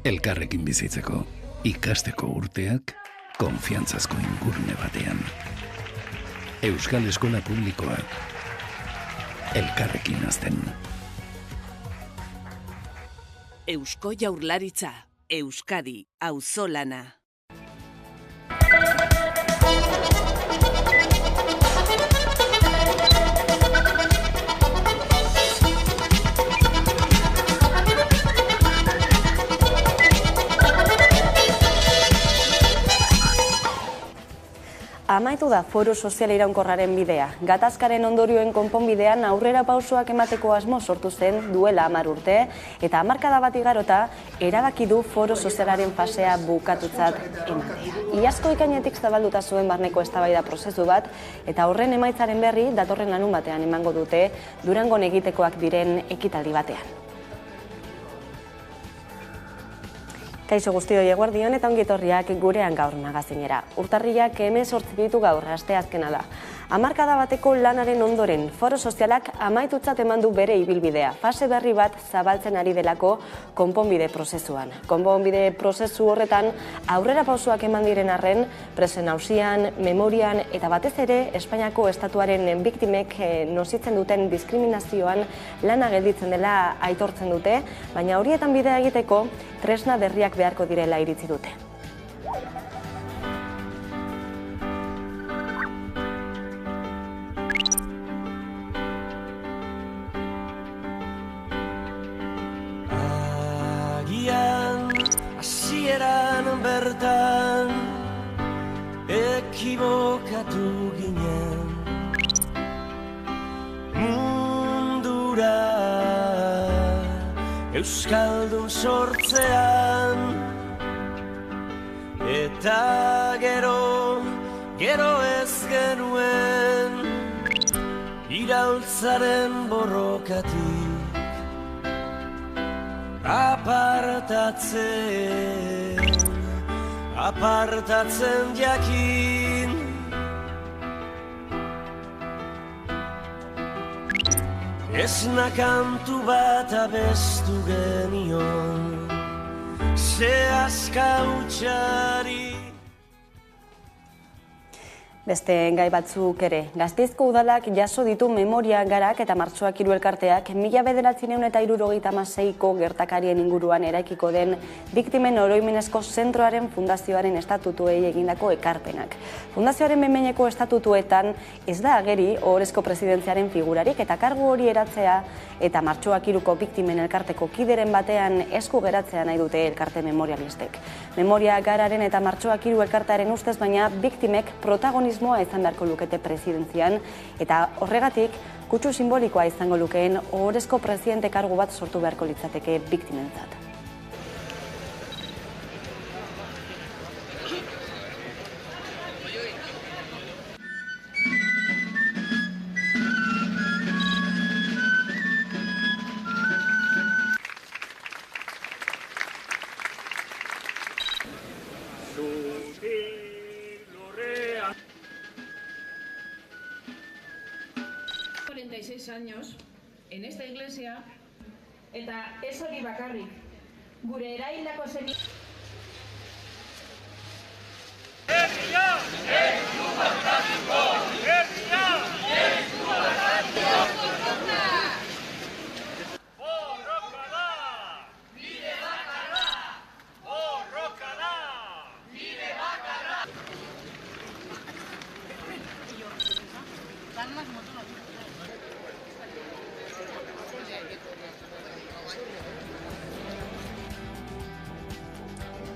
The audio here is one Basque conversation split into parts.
Elkarrekin bizitzeko, ikasteko urteak, konfiantzazko ingurune batean. Euskal Eskola Publikoa, elkarrekin hazten. Eusko Jaurlaritza, Euskadi, auzolana. Amaitu da Foro Sozial Iraunkorraren bidea. Gatazkaren ondorioen konponbidean aurrera pausoak emateko asmo sortu zen duela 10 urte, eta hamarkada bat igarota erabaki du Foro Sozialaren fasea bukatutzat ematea. Iazko ekainetik zabalduta zuen barneko eztabaida prozesu bat, eta horren emaitzaren berri datorren larunbatean emango dute Durangon egitekoak diren ekitaldi batean. Kaixo guztioi, eguerdion eta ongitorriak gurean gaur magazinera. Urtarrilak 18 ditu gaur, asteazkena da. Hamarkada bateko lanaren ondoren, Foro Sozialak amaitutzat eman du bere ibilbidea. Fase berri bat zabaltzen ari delako konponbide prozesuan. Konponbide prozesu horretan aurrera pausoak eman diren arren, presen auzian, memorian eta batez ere Espainiako estatuaren biktimek nozitzen duten diskriminazioan lana gelditzen dela aitortzen dute, baina horietan bidea egiteko tresna berriak beharko direla iritzi dute. Hasieran bertan ekibokatu ginen mundura euskaldun sortzean, eta gero ez genuen iraultzaren borrokatik apartatzen jakin. Esna kantu bat abestu genion, sehaska hutsari. Beste gai batzuk ere, Gasteizko udalak jaso ditu Memoria Garak eta Martxoak 3 elkarteak 1976ko gertakarien inguruan eraikiko den biktimen oroimenezko zentroaren fundazioaren estatutuei egindako ekarpenak. Fundazioaren behin-behineko estatutuetan ez da ageri ohorezko presidentziaren figurarik, eta kargu hori eratzea eta Martxoak 3ko biktimen elkarteko kideren batean esku geratzea nahi dute elkarte memorialistek. Memoria Gararen eta Martxoak 3 elkartearen ustez baina biktimek protagonismoa izan beharko lukete presidentzian, eta horregatik kutsu simbolikoa izango lukeen ohorezko presidente kargu bat sortu beharko litzateke biktimentzat. Años en esta iglesia, eta ez hori bakarrik, gure eraildako zen... Herria! Ez du barkatuko! Herria! Ez du barkatuko! Borroka da! Bide bakarra! Borroka da! Bide bakarra!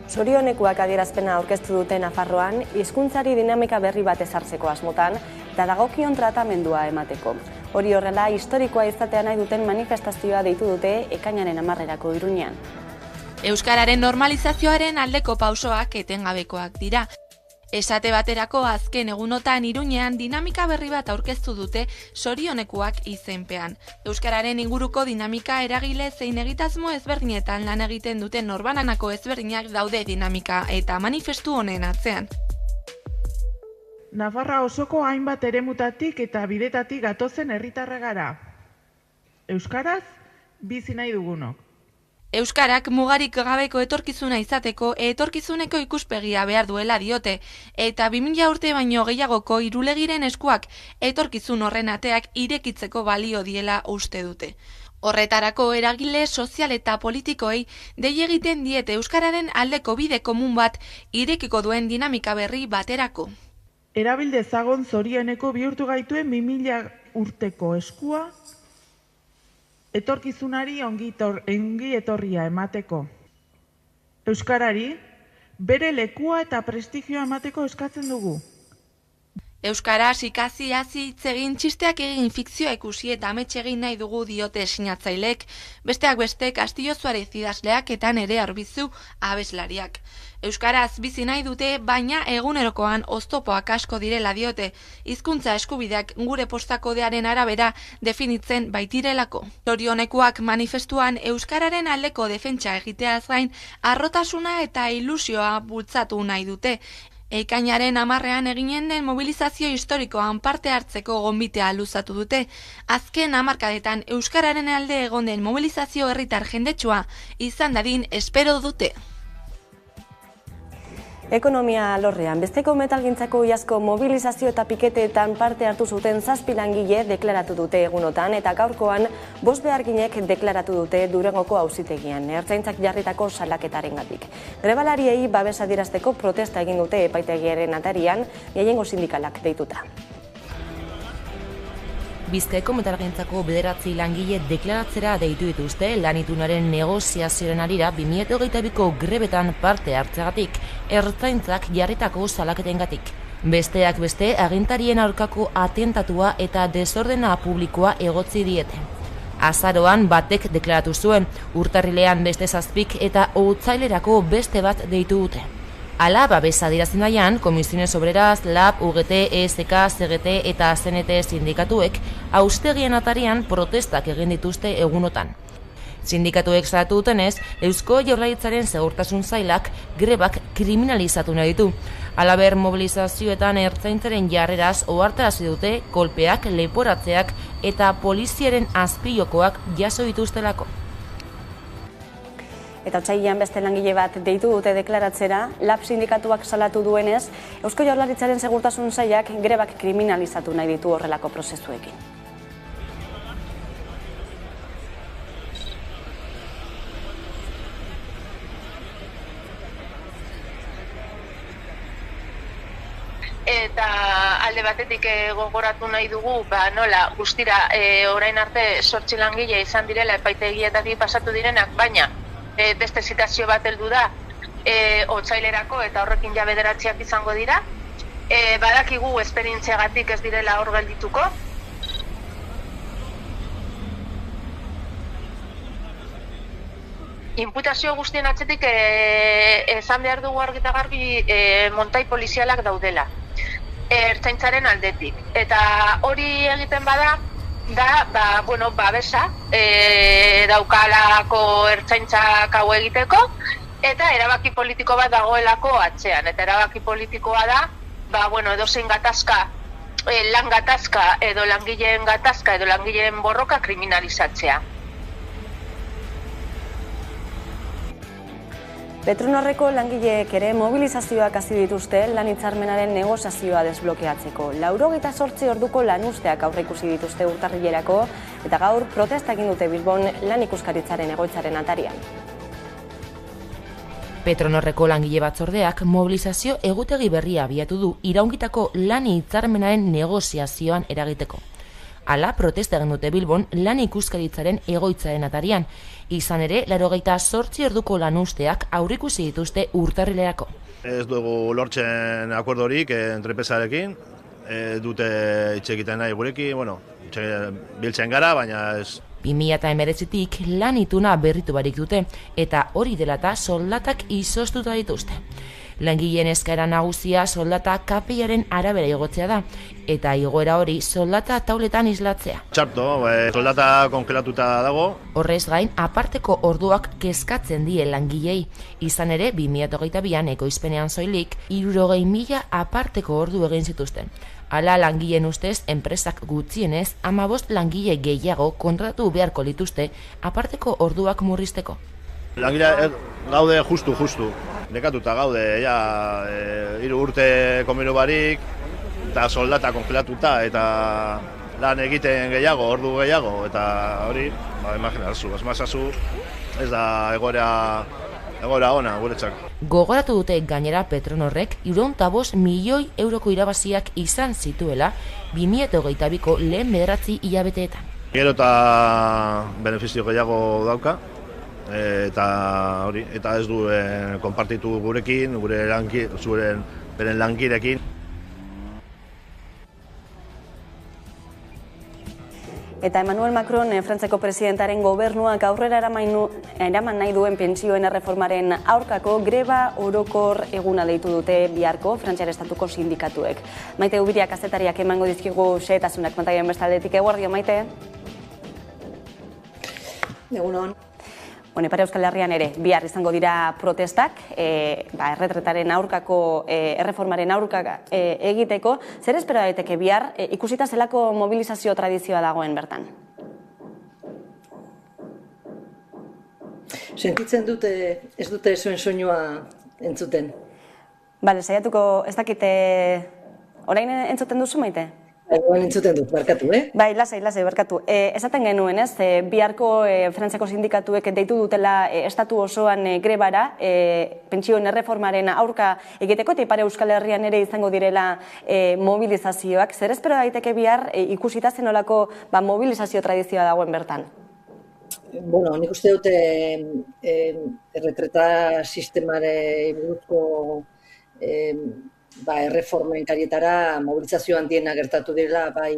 Zorionekoak adierazpena aurkeztu dute Nafarroan, hizkuntzari dinamika berri bat ezartzeko asmotan eta dagokion tratamendua emateko. Hori horrela, historikoa izatea nahi duten manifestazioa deitu dute ekainaren 10erako Iruñean. Euskararen normalizazioaren aldeko pausoak etengabekoak dira. Esate baterako azken egunotan Iruñean dinamika berri bat aurkeztu dute Zorionekuak izenpean. Euskararen inguruko dinamika eragile zein egitasmo ezberdinetan lan egiten duten norbananako ezberdinak daude dinamika eta manifestu honen atzean. Nafarra osoko hainbat eremutatik eta bidetatik gatozen herritarra gara. Euskaraz bizi nahi dugunok. Euskarak mugarik gabeko etorkizuna izateko etorkizuneko ikuspegia behar duela diote, eta 2000 urte baino gehiagoko irulegiren eskuak etorkizun horren ateak irekitzeko balio diela uste dute. Horretarako eragile sozial eta politikoei dei egiten diete euskararen aldeko bide komun bat irekiko duen dinamika berri baterako. Erabil dezagon zorioneko bihurtu gaituen 2000 urteko eskua etorkizunari ongi etorria emateko. Euskarari bere lekua eta prestigioa emateko eskatzen dugu. Euskaraz ikasi hasi hitz egin, txisteak egin, fikzioa ikusi eta amets egin nahi dugu diote sinatzailek, besteak beste Castillo Suarez idazleak eta Nerea Arbizu abeslariak. Euskaraz bizi nahi dute, baina egunerokoan oztopoak asko direla diote, hizkuntza eskubideak gure postakodearen arabera definitzen baitirelako. Zorionekuak manifestuan euskararen aldeko defentsa egiteaz gain, harrotasuna eta ilusioa bultzatu nahi dute. Ekainaren 10ean eginen den mobilizazio historikoan parte hartzeko gonbitea luzatu dute. Azken hamarkadetan euskararen alde egon den mobilizazio herritar jendetsua izan dadin espero dute. Ekonomia alorrean, besteko metalgintzako iazko mobilizazio eta piketeetan parte hartu zuten 7 langile deklaratu dute egunotan eta gaurkoan 5 beharginek deklaratu dute Durangoko auzitegian, ertzaintzak jarritako salaketarengatik. Grebalariei babesa adierazteko protesta egin dute epaitegiaren atarian, gehiengo sindikalak deituta. Bizkaiko metalgintzako 9 langile deklaratzera deitu dituzte lanitunaren negoziazioaren arira 2022ko grebetan parte hartzeagatik, ertzaintzak jarritako salaketengatik. Besteak beste, agintarien aurkako atentatua eta desordena publikoa egotzi diete. Azaroan batek deklaratu zuen, urtarrilean beste 7 eta otsailerako beste bat deitu dute. Hala, babesa adierazten nahian, Komisiones Obreras, LAB, UGT, ESK, CGT eta CNT sindikatuek auztegien atarian protestak egin dituzte egunotan. Sindikatuek salatu dutenez, Eusko Jaurlaritzaren segurtasun sailak grebak kriminalizatu nahi ditu. Halaber, mobilizazioetan ertzaintzaren jarreraz ohartarazi dute kolpeak, leporatzeak eta poliziaren azpijokoak jaso dituztelako. Eta otsailean beste langile bat deitu dute deklaratzera, LAB sindikatuak salatu duenez, Eusko Jaurlaritzaren segurtasun sailak grebak kriminalizatu nahi ditu horrelako prozesuekin. Eta alde batetik gogoratu nahi dugu, nola, guztira orain arte 8 langile izan direla epaitegietatik pasatu direnak, baina beste zitazio bat heldu da otsailerako eta horrekin ja 9 izango dira. Badakigu esperientziagatik ez direla hor geldituko. Inputazio guztien atzetik esan behar dugu argi eta garbi montai polizialak daudela. Ertzaintzaren aldetik. Eta hori egiten bada, babesa daukalako ertzaintzak hau egiteko eta erabaki politiko bat dagoelako atzean. Eta erabaki politikoa da, edozein gatazka, lan gatazka edo langileen borroka kriminalizatzea. Petronorreko langileek ere mobilizazioak hasi dituzte lan hitzarmenaren negoziazioa desblokeatzeko. 98 orduko lanuzteak aurreikusi dituzte urtarrilerako eta gaur protesta egin dute Bilbon lan ikuskaritzaren egoitzaren atarian. Petronorreko langile batzordeak mobilizazio egutegi berria abiatu du iraungitako lan hitzarmenaren negoziazioan eragiteko. Hala, protesta egin dute Bilbon lan ikuskaritzaren egoitzaren atarian. Izan ere, 98 orduko lanuzteak aurreikusi dituzte urtarrilerako. Ez dugu lortzen akordorik entrepresarekin, dute hitz egiten nahi gurekin, biltzen gara, baina ez. 2019tik lan ituna berritu barik dute, eta hori dela eta soldatak izoztuta dituzte. Langileen eskaera nagusia soldata KPIaren arabera igotzea da, eta igoera hori soldata tauletan islatzea. Txarto, soldata kongelatuta dago. Horrez gain, aparteko orduak kezkatzen die langilei. Izan ere, 2022an ekoizpenean soilik, 60.000 aparteko ordu egin zituzten. Hala, langileen ustez, enpresak gutxienez, 15 langile gehiago kontratu beharko lituzte aparteko orduak murrizteko. Langile gaude justu. Nekatuta gaude, ja, 3 urte komero barik, eta soldata kongelatuta, eta lan egiten gehiago, ordu gehiago, eta hori, imaginazu, esmazazu, ez da egoera ona guretzak. Gogoratu dute gainera Petronorrek 75 milioi euroko irabaziak izan zituela 2022ko lehen 9 hilabeteetan. Gero eta benefizio gehiago dauka, eta ez du konpartitu gurekin, beren langirekin. Eta Emmanuel Macron, Frantziako presidentaren gobernuak aurrera eraman nahi duen pentsioen erreformaren aurkako greba orokor eguna deitu dute biharko Frantziar estatuko sindikatuek. Maite Ubiria kazetariak emango dizkigu xehetasunak pantailan bestaldetik. Eguerdio, Maite? Egunon. Ipar Euskal Herrian ere, bihar izango dira protestak, erretretaren aurkako, erreformaren aurkaka egiteko. Zer espero daiteke bihar, ikusita zelako mobilizazio tradizioa dagoen bertan? Sentitzen dute, ez dute zuen soinua entzuten. Bale, saiatuko, ez dakite, orain entzuten duzu, Maite? Egoan entzuten dut, barkatu, Bai, lasai, barkatu. Esaten genuen, ez, biharko Frantziako sindikatuek deitu dutela estatu osoan grebara, pentsioen erreformaren aurka egiteko, eta Ipar Euskal Herrian ere izango direla mobilizazioak. Zer espero daiteke bihar ikusita zenolako mobilizazio tradizioa dagoen bertan? Bueno, nik uste dute erretreta sistemare buruzko erreformen karietara mobilizazio handiena gertatu dira bai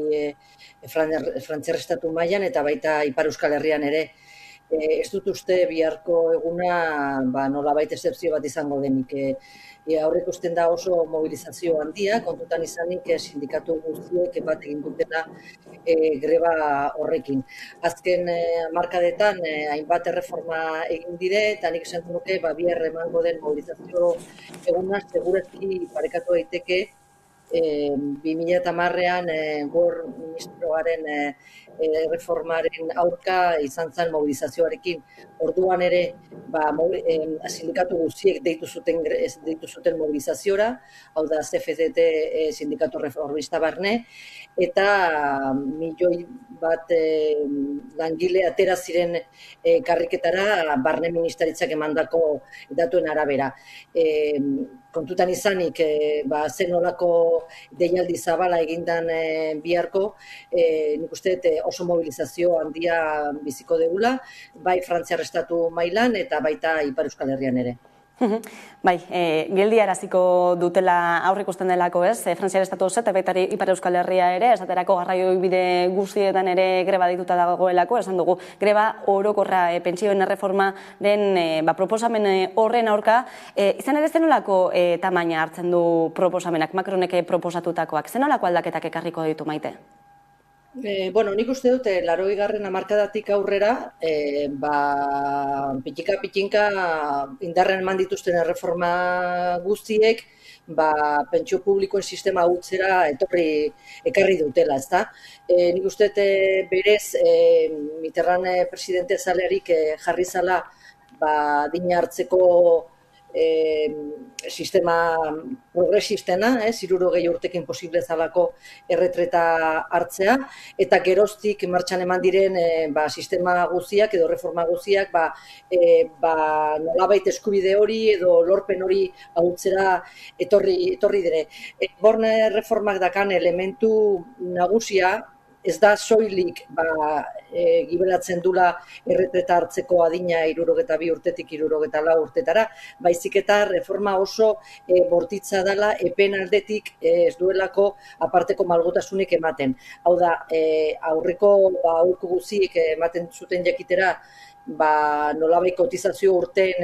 Frantziar estatu mailan eta baita Ipar Euskal Herrian ere. Ez dut uste biharko eguna nolabait excepzio bat izango denik. Aurreikusten da oso mobilizazio handia, kontutan izanik sindikatu guztiek bat egin dutela greba horrekin. Azken hamarkadetan hainbat erreforma egin dire eta nik esan nuke bihar emango den mobilizazio eguna segurezki parekatu daiteke 2010ean Gor ministroaren reformaren aurka izan zen mobilizazioarekin. Orduan ere sindikatu guztiek deitu zuten mobilizaziora, hau da CFDT sindikatu reformista barne, eta milioi bat langile atera ziren karriketara barne ministeritzak emandako datuen arabera. Kontutan izanik, zenolako deialdi zabala egindan biharko, nik uste oso mobilizazio handia biziko degula, bai Frantziar estatu mailan eta baita Ipar Euskal Herrian ere. Bai, geldiaraziko dutela aurreikusten delako, ez? Frantziar estatu oso eta baita Ipar Euskal Herria ere, esaterako garraio bide guztietan ere greba dituta dagoelako, esan dugu, greba orokorra pentsioen erreformaren proposamen horren aurka, izan ere zenolako tamaina hartzen du proposamenak, Macronek proposatutakoak, zenolako aldaketak ekarriko ditu, Maite? Bueno, nik uste dute 80. hamarkadatik aurrera, pitinka indarren eman dituzten erreforma guztiek, pentsio publikoen sistema hutsera ekarri dutela, ezta? Nik uste berez Mitterrand presidente zalerik jarri zala adina hartzeko sistema progresistena, 60 urtekin posible zalako erretreta hartzea, eta geroztik martxan eman diren sistema guztiak edo reforma guztiak nolabait eskubide hori edo lorpen hori ahultzera etorri dire. Borne reformak dakan elementu nagusia, ez da soilik gibelatzen dula erretreta hartzeko adina 62 urtetik 64 urtetara, baizik eta reforma oso bortitza dela epen aldetik ez duelako aparteko malgutasunik ematen. Hau da, aurreko guztiek ematen zuten jakitera nolabait kotizazio urteen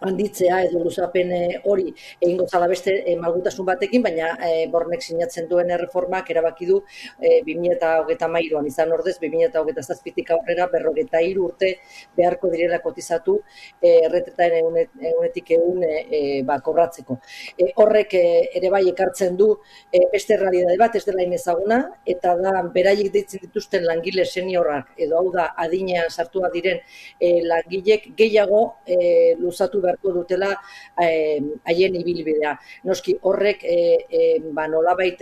handitzea edo luzapen hori egingo zala beste malgutasun batekin, baina Bornek sinatzen duen erreformak erabaki du 2023an izan ordez, 2027tik aurrera 43 urte beharko direla kotizatu erretretaen egunetik egun kobratzeko. Horrek ere bai ekartzen du beste errealitate bat, ez dela inezaguna, eta da beraiek deitzen dituzten langile seniorrak, edo hau da adinean sartua diren langilek gehiago luzatu beharko dutela haien ibilbidea. Noski horrek nolabait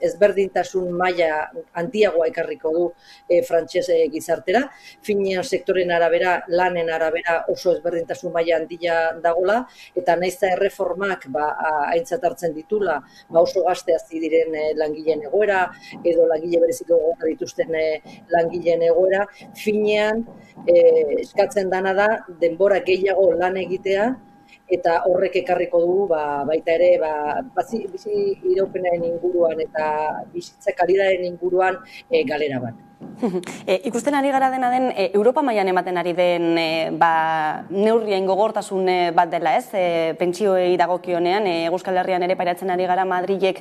ezberdintasun maila handiagoa ekarriko du frantses gizartera. Finean sektoren arabera, lanen arabera oso ezberdintasun maila handia dagola, eta naiz eta erreformak aintzat hartzen ditula, oso gazte hasi diren langileen egoera, edo langile bereziko egoera dituzten langileen egoera, finean eskatzen dana da denbora gehiago lan egitea, eta horrek ekarriko du baita ere bizi iraupenaren inguruan eta bizitza kalitatearen inguruan galera bat. Ikusten ari gara dena den, Europa mailan ematen ari den neurrien gogortasun bat dela, ez? Pentsioei dagokionean, Euskal Herrian ere pairatzen ari gara Madrilek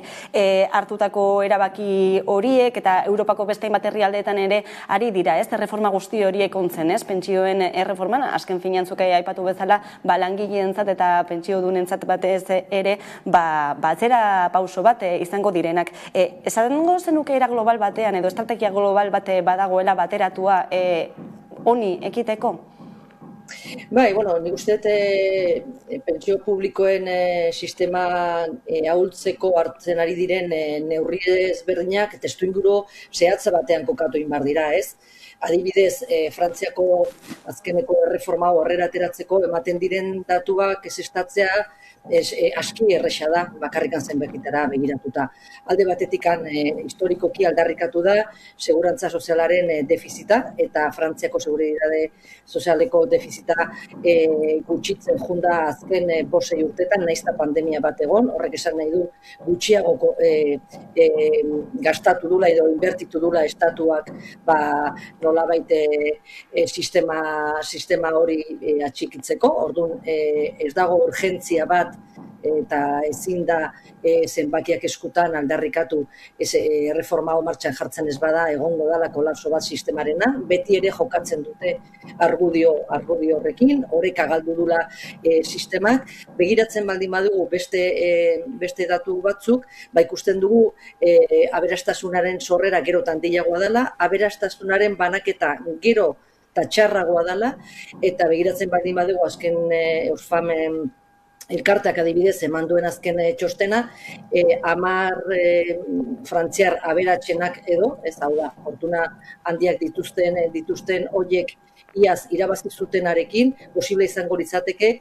hartutako erabaki horiek, eta Europako beste hainbat herrialdeetan ere ari dira, ez? Erreforma guzti horiek ontzen, ez? Pentsioen erreforman, azken finean zuk aipatu bezala, langileentzat eta pentsiodunentzat batez ere, atzera pauso bat izango direnak. Esango zenuke era global batean, edo estrategia global bat badagoela bateratua honi ekiteko? Bai, nik uste pentsio publikoen sistema ahultzeko hartzen ari diren neurri ezberdinak testuinguru zehatza batean kokatu egin behar dira, ez? Adibidez, Frantziako azkeneko erreforma horrera ateratzeko ematen diren datuak ezestatzea aski erresa da, bakarrikan zenbakitara begiratuta. Alde batetikan historikoki aldarrikatu da segurantza sozialaren defizita, eta Frantziako seguritate sozialeko defizita gutxitzen junda azken 5 urtetan, nahiz eta pandemia bat egon, horrek esan nahi du gutxiago gastatu dula edo inbertitu dula estatuak nolabait sistema hori atxikitzeko. Orduan ez dago urgentzia bat eta ezin da zenbakiak eskutan aldarrikatu erreforma hau martxan jartzen ez bada egongo dela kolapso bat sistemarena, beti ere jokatzen dute argudio horrekin, horrek galdu dula sistemak. Begiratzen baldin badugu beste datu batzuk, ikusten dugu aberastasunaren sorrera gero eta handiagoa dela, aberastasunaren banaketa gero eta txarragoa dela, eta begiratzen baldin badugu azken Oxfam elkarteak adibidez eman duen azken txostena, 10 frantziar aberatsenak edo, ez hau da, fortuna handiak dituzten horiek iaz irabazi zutenarekin, posible izango litzateke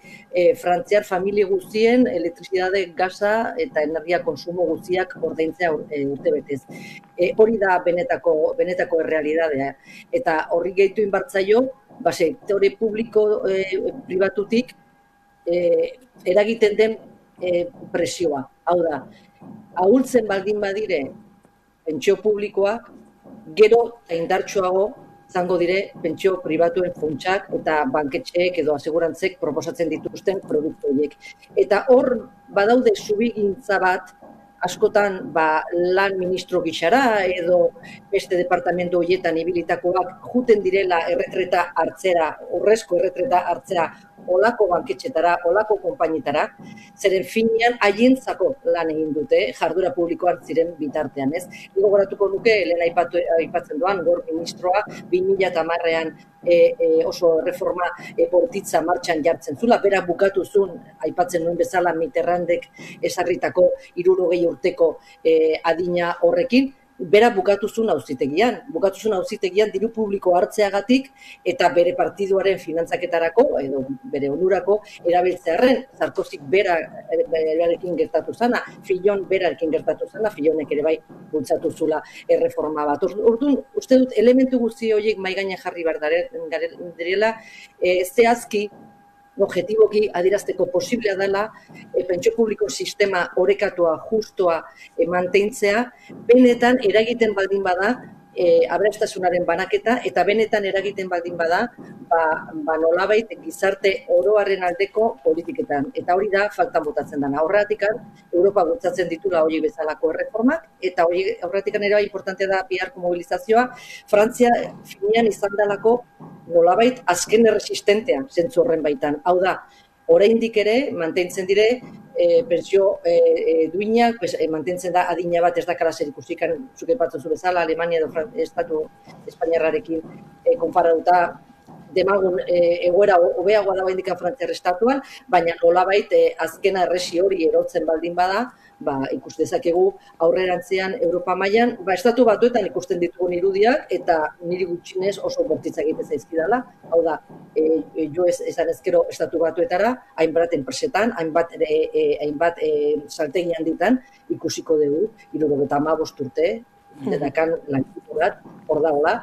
frantziar familia guztien elektrizitate, gaza eta energia konsumo guztiak ordaintzea urtebetez. Hori da benetako errealitatea. Eta horri gehitu inbartzaio, sektore publiko pribatutik eragiten den presioa. Hau da, ahultzen baldin badire pentsio publikoak, gero eta indartsuago izango dire pentsio pribatuen funtsak eta banketxeek edo asegurantzek proposatzen dituzten produktu horiek. Eta hor badaude subigintza bat, askotan lan ministro gixara edo beste departamentu horietan ibilitakoak juten direla erretreta hartzera, urrezko erretreta hartzera, olako banketxetara, olako konpainetara, zeren finean haientzako lan egin dute, jardura publikoan ziren bitartean, ez? Gogoratuko nuke, lehen aipatzen doan, gor ministroa 2010an oso reforma bortitza martxan jartzen zula, bera bukatu zuen, aipatzen nuen bezala Mitterrandek ezarritako 60 urteko adina horrekin, bera bukatu zuen auzitegian diru publiko hartzeagatik eta bere partiduaren finantzaketarako edo bere onurako erabiltzearren, Sarkozik berarekin gertatu zana, Fillon berarekin gertatu zana, Fillonek ere bai bultzatu zula erreforma bat. Orduan, uste dut elementu guzti horiek mahai gainean jarri behar direla, zehazki objetiboki adierazteko posiblea dela pentsio publiko sistema orekatua, justoa mantentzea, benetan eragiten baldin bada aberastasunaren banaketa, eta benetan eragiten baldin bada, nolabait gizarte oroaren aldeko politiketan. Eta hori da faltan botatzen dena. Horregatik, Europa bultzatzen ditula hori bezalako erreformak, eta horregatik ere importante da biharko mobilizazioa. Frantzia finean izan dalako nolabait azken erresistentea zentzu horren baitan. Hau da, oraindik ere mantentzen dire pentsio duinak, mantentzen da adina bat ez dakala zer ikusikan zuke batzu bezala Alemania edo Estatu Espainiarrarekin konparatuta demagun egoera hobeagoa da oraindik Frantziar estatuan, baina nolabait azkena erresi hori erotzen baldin bada, ikus dezakegu aurrerantzean Europa mailan, estatu batuetan ikusten ditugun irudiak eta niri gutxinez oso bortitza egiten zaizkidala. Hau da, jo esan ezkero estatu batuetara, hainbat enpresetan, hainbat saltegi handitan ikusiko dugu, 75 urte, dedakan lankide bat, hor dagoela,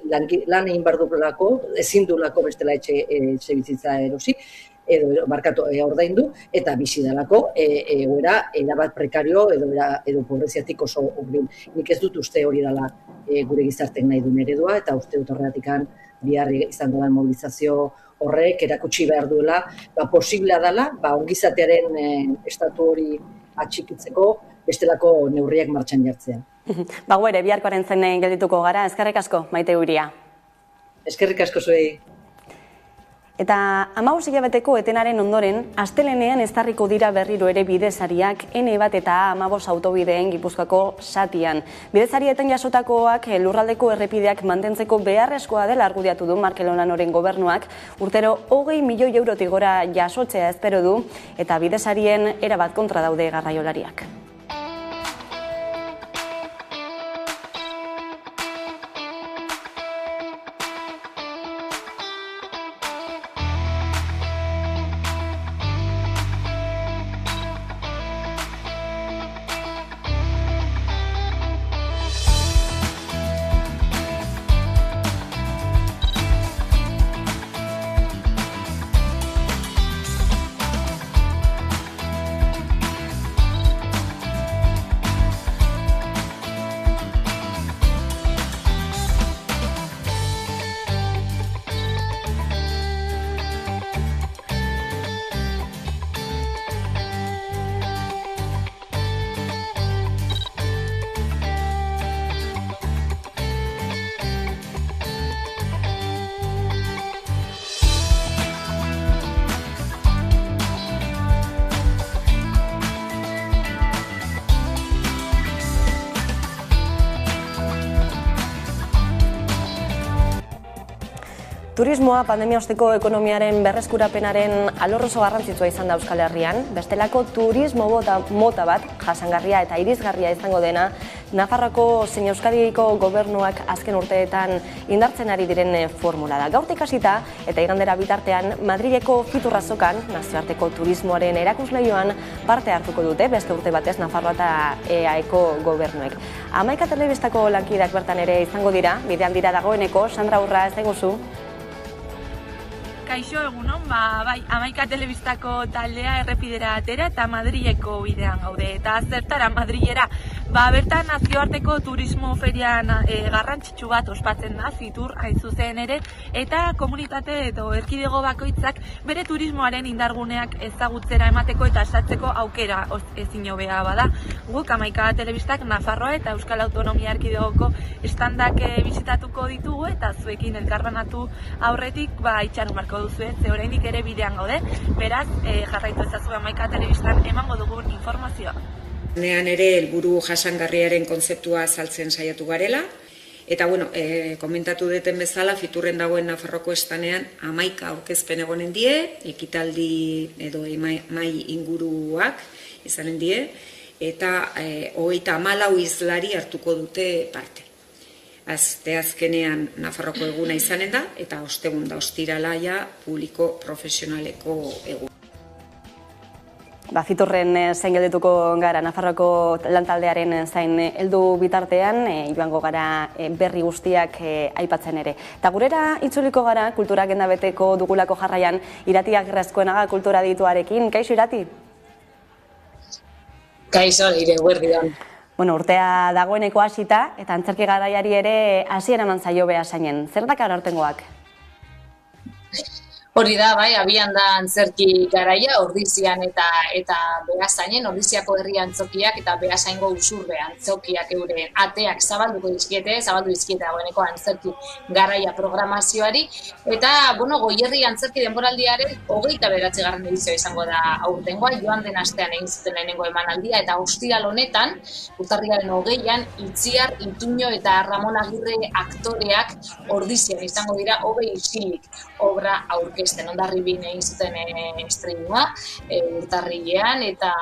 lan egin behar duelako, ezin duelako bestela etxe bizitza erosi, edo markatu ordaindu, eta bizi dalako egoera erabat prekario edo pobreziatik oso urbil. Nik ez dut uste hori dela gure gizartek nahi duen eredua, eta uste dut horregatik bihar izango da mobilizazio horrek erakutsi behar duela, posiblea dela, ongizatearen estatu hori atxikitzeko bestelako neurriak martxan jartzea. Gu ere, biharkoaren zen geldituko gara, eskerrik asko, Maite Uria. Eskerrik asko zuei. Eta 15 hilabeteko etenaren ondoren, astelenean ezarriko dira berriro ere bidezariak N1 eta A15 autobideen Gipuzkoako zatian. Bidezarietan jasotakoak lurraldeko errepideak mantentzeko beharrezkoa dela argudiatu du Markel Olanoren gobernuak, urtero 20 milioi eurotik gora jasotzea espero du, eta bidezarien erabat kontra daude garraiolariak. Turismoa pandemia osteko ekonomiaren berreskurapenaren alor oso garrantzitsua izan da Euskal Herrian, bestelako turismo mota bat, jasangarria eta irisgarria izango dena, Nafarroako zein Euskadiko gobernuak azken urteetan indartzen ari diren formula da. Gaurtik hasita eta igandera bitartean Madrileko Fitur Azokan, nazioarteko turismoaren erakusleioan parte hartuko dute, beste urte batez Nafarroa eta EAeko gobernuek. 11 telebistako lankideak bertan ere izango dira, bidean dira dagoeneko, Sandra Urra, ez daiguzu? Kaixo egunon, bai, 11 telebistako taldea errepidera atera eta Madrileko bidean gaude. Eta zertara Madrilera, bertan nazioarteko turismo ferian garrantzitsu bat ospatzen da, Fitur hain zuzen ere, eta komunitate edo erkidego bakoitzak bere turismoaren indarguneak ezagutzera emateko eta esatzeko aukera ezin hobea bada. Guk 11 telebistak Nafarroa eta Euskal Autonomia Erkidegoko estandak bisitatuko ditugu eta zuekin elkarbanatu aurretik itxaron barko duzu, ze oraindik ere bidean gaude, beraz jarraitu ezazu 11 telebistan emango dugun informazioa. Nean ere helburu jasangarriaren kontzeptua azaltzen saiatu garela, eta komentatu duten bezala Fiturren dagoen Nafarroko estanean 11 aurkezpen egonen die, ekitaldi edo mai inguruak izanen die, eta 34 hizlari hartuko dute parte. Azkenean Nafarroko eguna izanen da, eta ostegun da ostiralaia publiko profesionaleko egun. Fiturren zain geldituko gara Nafarroako lantaldearen zain heldu bitartean, joango gara berri guztiak aipatzen ere. Eta gurera itzuliko gara kultura agenda beteko dugulako jarraian Irati Agirrezkoenaga kultura dituarekin. Kaixo Irati? Kaixo, nire guerdian. Bueno, urtea dagoeneko hasita eta antzerki garaiari ere hasiera eman zaio Beasainen. Zer dakar aurtengoak? Hori da, bai, abian da antzerki garaia, Ordizian eta Beasainen, Ordiziako herri antzokiak eta Beasaingo usurbe antzokiak euren ateak zabaldu dizkiete dagoeneko antzerki garaia programazioari, eta, bueno, Goierri antzerki denboraldiaren 29. edizioa izango da aurtengoa, joan den astean egin zuten lehenengo emanaldia, eta ostiral honetan, urtarrilaren 20an, Itziar, Ituño eta Ramon Agirre aktoreak Ordizian izango dira 20 isilik obra aurkezten. Hondarribin egin zuten estreinua urtarrilean eta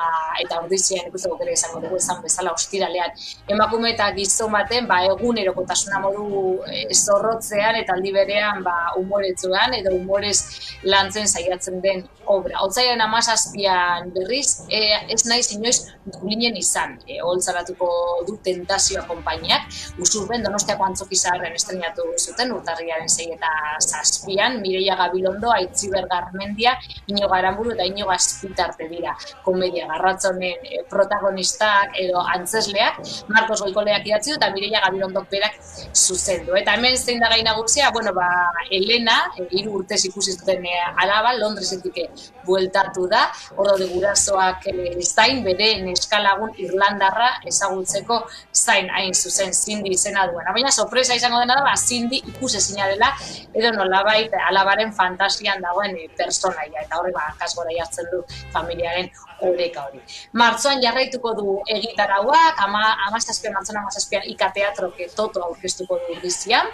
Ordizian ikusten aukera izango dugu esan bezala ostiralean. Emakume eta gizon baten egunerokotasuna modu zorrotzean eta aldi berean umoretsuan edo umorez lantzen saiatzen den obra. Otsailaren 17an berriz ez naiz inoiz Dublinen izan. Oholtzaratuko du Tentazioa konpainiak, usurben Donostiako antzoki zaharren estreinatu zuten urtarrilaren 6 eta 7an, Mireia Gabilondo, Aitziber Garmendia, Iñigo Aramburu eta Iñigo Azpitarte dira komedia garratzonen protagonistak edo antzesleak, Marcos Goikoleak idatzi du eta Mireia Gabilondok berak zuzendu. Eta hemen zein da gai nagusia, Elena, 3 urtez ikusi zuten alaba, Londresetik bueltatu da, hor daude gurasoak zain, bere neskalagun Irlandarra ezagutzeko zain hain zuzen Cindy izena duena. Baina sorpresa izango dena da, Cindy ikusezina dela edo nolabait alabaren fantasian dagoen personaia, eta horrek kasgora jartzen du familiaren oreka hori. Martzoan jarraituko du egitarauak, martzoan 17an Ika Teatrok Toto aurkeztuko du Ordizian,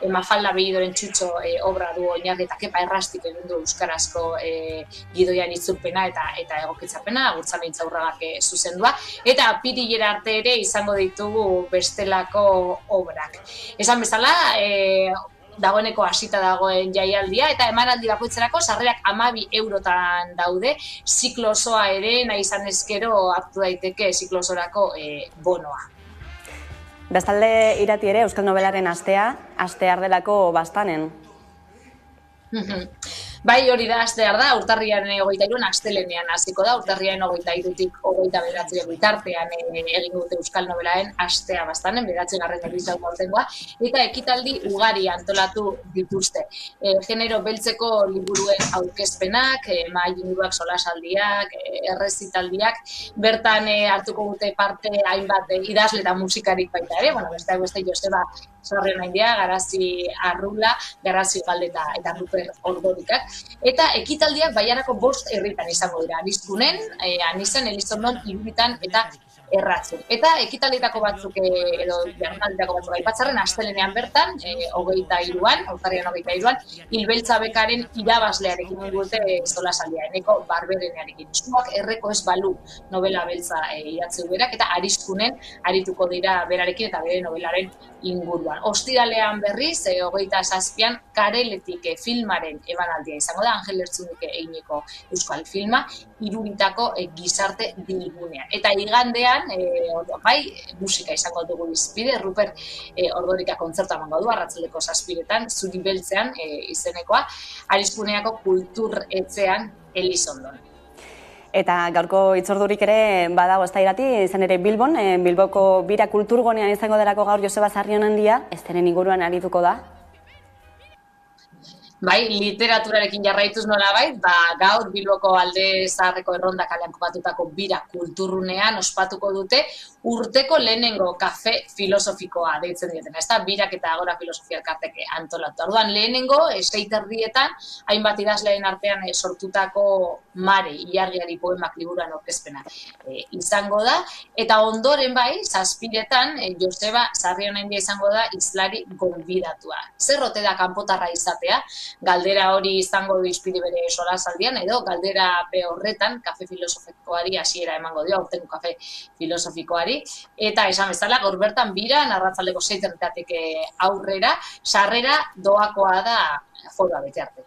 Mafalda Bellidoren Txutxo obra du oinarri eta Kepa Errastik egin du euskarazko gidoian itzulpena eta egokitzapena, Agurtzan Itzaurragak zuzendua, eta apirilera arte ere izango ditugu bestelako obrak. Esan bezala, dagoeneko hasita dagoen jaialdia eta emanaldi bakoitzerako sarrerak 12 eurotan daude, ziklo osoa ere nahi izan ezkero hartu daiteke ziklo osorako bonoa. Bestalde Irati ere Euskal Nobelaren astear delako Baztanen. Bai, hori da, astear da, urtarriaren 23an astelenean hasiko da, urtarriaren 23tik 29 bitartean egin dute Euskal Nobelaren astea Baztanen, 9. edizioa aurtengoa, eta ekitaldi ugari antolatu dituzte. Genero beltzeko liburuen aurkezpenak, mahai-inguruak, solasaldiak, errezitaldiak, bertan hartuko dute parte hainbat idazle eta musikarik baita ere, beste Joseba Sarrionaindia, Garazi Arrula, Garazi Galdeta eta Ruper Ordorikak. Eta ekitaldiak Baiarako 5 herritan izango dira, Aniztunen, Anizen, Elizondon, Irubitan eta Erratzun. Eta ekitaldietako batzuk edo jardunalditako batzuk aipatzarren astelenean bertan, 23an, urtarriaren 23an, Hilbeltza Bekaren irabazlearekin dute solasaldia, Eneko Barberenearekin. Eskuak erreko ez balu novela beltza idatzi berak eta Arizkunen arituko dira berarekin eta bere novelaren inguruan. Ostiralean berriz, 27an, Kareletik filmaren emanaldia izango da, Angel Lertzunik eginiko euskal filma, Irubitako gizarte bilgunean. Eta igandean, musika izango dugu izpide, Ruper Ordorika kontzertua emango du, arratsaldeko 7etan, Zuri Beltzean izenekoa, Arizkuneako kultur etxean Elizondon. Eta gaurko itzordurik ere badago ez da Irati, izan ere Bilbon, Bilboko bira kulturgunean izango delako gaur Joseba Sarrionandia, ez denen inguruan arituko da? Bai, literaturarekin jarraituz nolabait, gaur Bilboko Alde Zaharreko Erronda kalean kokatutako bira kulturrunean ospatuko dute urteko lehenengo kafe filosofikoa deitzen dieten, ezta? Birak eta Agora Filosofia Elkartek antolatu. Orduan lehenengo 6:30 hainbat idazleen artean sortutako Mare Ilargiari poemak liburuan aurkezpena izango da, eta ondoren bai 7etan Joseba Sarrionaindia izango da hizlari gonbidatua. Zer ote da kanpotarra izatea? Galdera hori izango du izpide bere solasaldian, edo galdera horretan kafe filosofikoari hasiera emango dio, aurtengo kafe filosofikoari, eta esan bezala gaur bertan bira, arratsaldeko 6:00 aurrera, sarrera doakoa da foroa bete arte.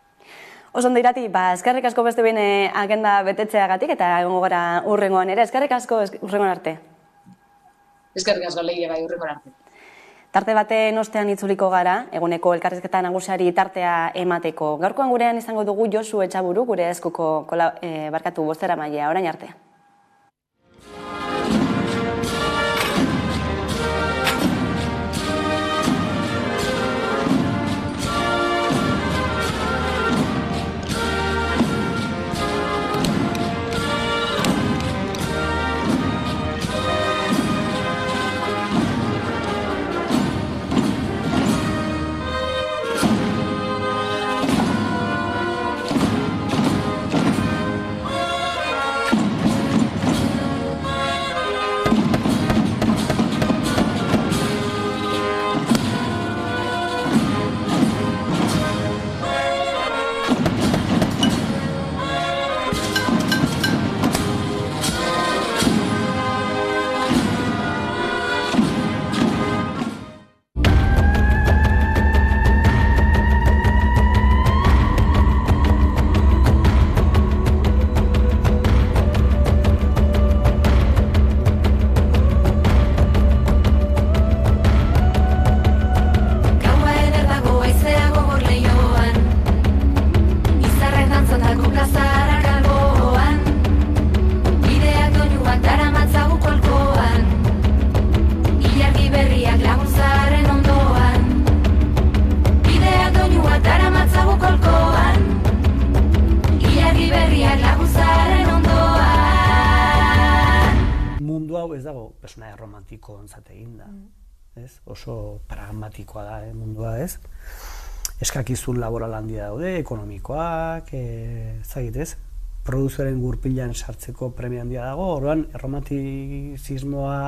Oso ondo Irati, eskerrik asko beste behin agenda betetzeagatik eta egongo gara hurrengoan ere, eskerrik asko hurrengoan arte. Eskerrik asko Leire, bai, hurrengoan arte. Tarte baten ostean itzuliko gara, eguneko elkarrizketa nagusiari tartea emateko. Gaurkoan gurean izango dugu Josu Etxaburu, gure eskuko bozeramailea, orain arte. ez dago personaia romantiko ontzat egin da. Oso pragmatikoa da mundua, ez? Eskakizun laboral handia daude, ekonomikoak, ezagit, ez? Produzioaren gurpilan sartzeko premia handia dago, orduan romantizismoa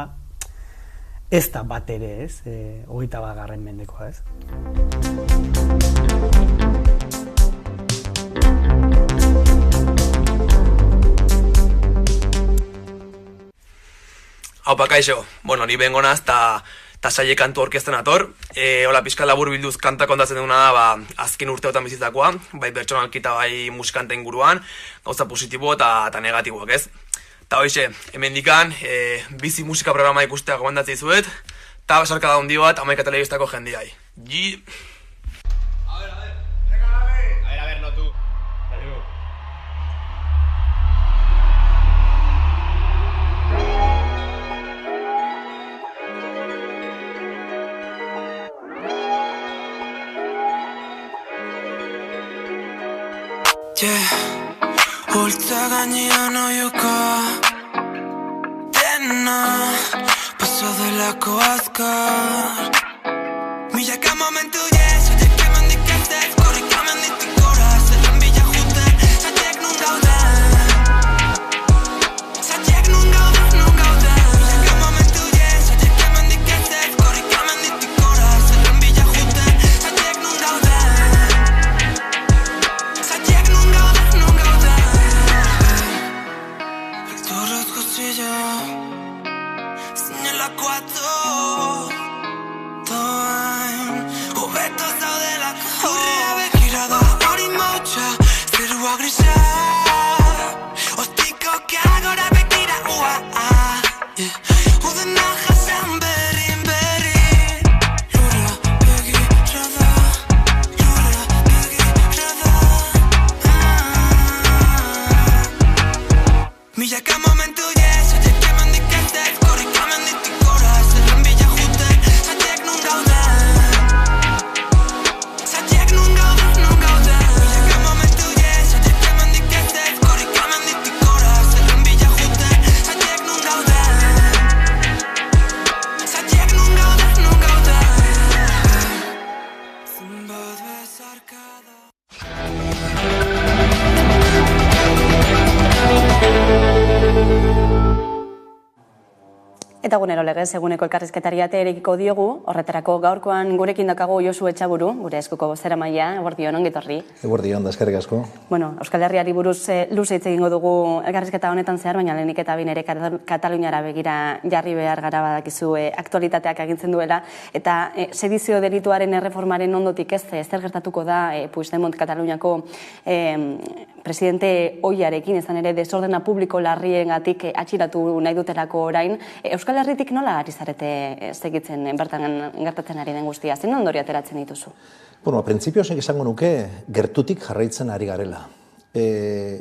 ez da bat ere, ez? 21. mendekoa, ez? Haupa, kaixo. Bueno, ni bengo naz, eta saile kantu orkesten ator. Hola, pixka labur bilduz kanta kontatzen duguna da, azken urteotan bizitzakoa, bai pertsonalki eta bai musikanta inguruan, gauza positibo eta negatiboak, ez? Eta hoxe, hemen dikan, bizi musika programa ikustea gomendatzen dizuet, eta basarka da hundi bat, Amaika telebistako jendiai. A ver, no tú. Holtza gainean oioka dena paso delako azkar milaka momentu zaitek eman dikaztez korrik eman ditik gora zelan bila juten zaitek nun gauden milaka momentu zaitek eman dikaztez korrik eman ditik gora zelan bila juten zaitek nun gauden Zinelako atzo Toain Hobeto zaudelako Urria begirada hori mautxa Zerua grisa Ostiko kagora begira ua Udena jasan berrin Lura begirada Milaka momentu Eta gunero legez, eguneko elkarrizketari ate erekiko diogu, horretarako gaurkoan gurekin dakago Josu Etxaburu, gure eskuko bozera maila, eguerdion, ongi etorri. Eguerdion, da eskerrik asko. Bueno, Euskal Herriari buruz luze hitz egingo dugu elkarrizketa honetan zehar, baina lehenik eta bine ere Kataluniara begira jarri behar gara badakizu aktualitateak agintzen duela, eta sedizio delituaren erreformaren ondotik ez, zer gertatuko da Puigdemont Kataluniako presidente ohiarekin, izan ere desordena publiko larriengatik atxilatu nahi dutelako orain. Euskal Herritik nola ari zarete segitzen bertan gertatzen ari den guztia? Zein ondorio ateratzen dituzu? Bueno, printzipioz esango nuke gertutik jarraitzen ari garela.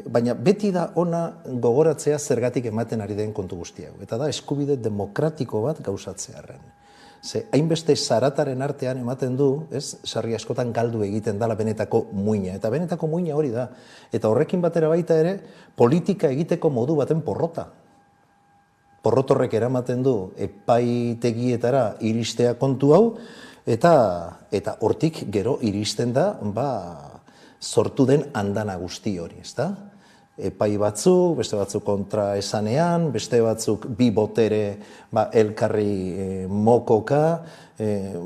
Baina beti da ona gogoratzea zergatik ematen ari den kontu guztia. Eta da eskubide demokratiko bat gauzatzearren. Hainbeste zarataren artean ematen du, sarri askotan galdu egiten dala benetako muina. Eta benetako muina hori da. Eta horrekin batera baita ere, politika egiteko modu baten porrota. Porrotorrek eramaten du epaitegietara iristea kontu hau, eta hortik gero iristen da sortu den andana guzti hori, ezta? Epai batzuk, beste batzuk kontra esanean, beste batzuk bi botere elkarri mokoka,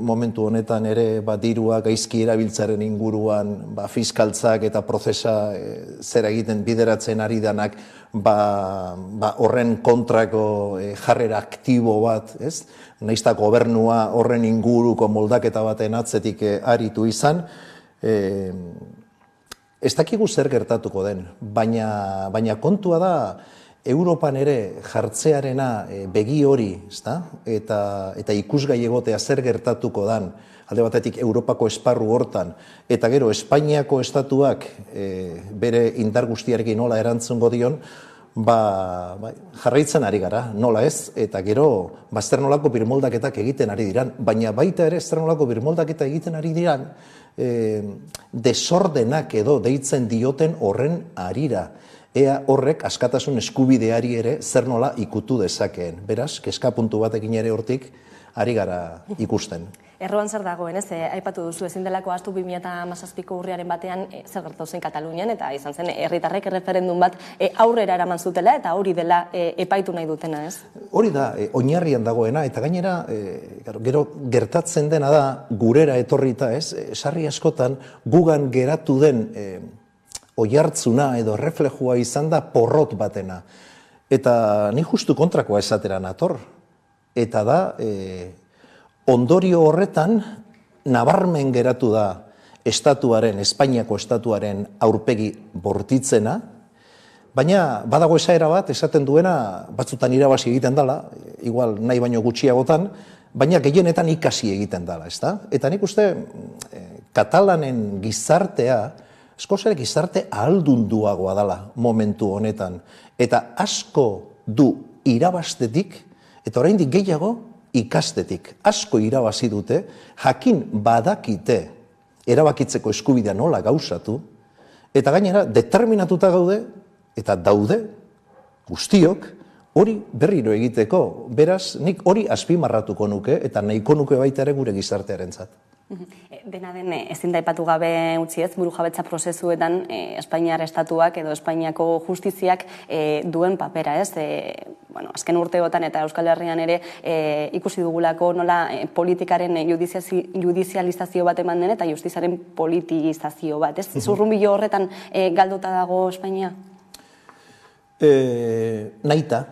momentu honetan ere dirua gaizki erabiltzaren inguruan fiskaltzak eta prozesa zera egiten bideratzen ari danak horren kontrako jarrera aktibo bat, naizta gobernua horren inguruko moldaketa baten atzetik aritu izan, ez dakigu zer gertatuko den, baina kontua da Europan ere jartzearena begi hori, eta ikusgai egotea zer gertatuko dan, alde batetik Europako esparru hortan, eta gero Espainiako estatuak bere indar guztiarekin nola erantzungo dion, jarraitzen ari gara, nola ez, eta gero zer nolako birmoldaketak egiten ari diran, baina baita ere zer nolako birmoldaketa egiten ari diran, desordenak edo deitzen dioten horren arira. ea horrek askatasun eskubideari ere zer nola ikutu dezakeen. Beraz, kezkapuntu batekin ere hortik ari gara ikusten. Erroan zer dagoen, ez? Aipatu duzu ezin delako ahaztu 2017ko urriaren batean zer gertatu zen Katalunian eta izan zen herritarrek erreferendum bat aurrera eraman zutela eta hori dela epaitu nahi dutena, ez? Hori da oinarrian dagoena eta gainera gero gertatzen dena da gurera etorrita, ez? Sarri askotan gugan geratu den oihartzuna edo erreflejua izan da porrot batena. Eta ni justu kontrakoa esatera nator. Eta da ondorio horretan nabarmen geratu da Espainiako estatuaren aurpegi bortitzena, baina badago esaera bat esaten duena batzutan irabazi egiten dela, igual nahi baino gutxiagotan, baina gehienetan ikasi egiten dela, ezta? Eta nik uste katalanen gizartea, eskosere gizarte ahaldunduagoa dela momentu honetan, eta asko du irabaztetik, eta oraindik gehiago ikastetik. Asko irabazi dute, jakin badakite erabakitzeko eskubidea nola gauzatu, eta gainera determinatuta gaude, eta daude guztiok hori berriro egiteko. Beraz, nik hori azpimarratuko nuke, eta nahiko nuke baita ere gure gizartearentzat. Dena den, ezin da aipatu gabe utzi ez, burujabetza prozesuetan Espainiar estatuak edo Espainiako justiziak duen papera, ez? Azken urteotan eta Euskal Herrian ere ikusi dugulako nola politikaren judizializazio bat eman den eta justiziaren politizazio bat, ez? Zurrunbilo horretan galduta dago Espainia? Nahita,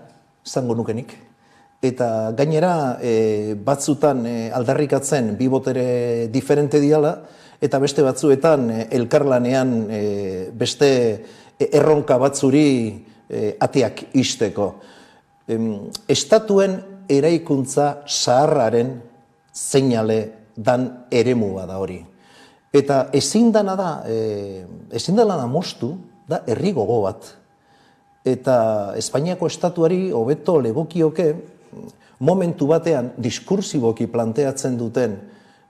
zango nukenik. Eta gainera batzutan aldarrikatzen bi botere diferente diala, eta beste batzuetan elkarlanean beste erronka batzuri ateak ixteko. Estatuen eraikuntza zaharraren seinale dan eremua da hori. Eta ezin dana da moztu, da herri gogo bat. Eta Espainiako estatuari hobeto legokioke momentu batean diskursiboki planteatzen duten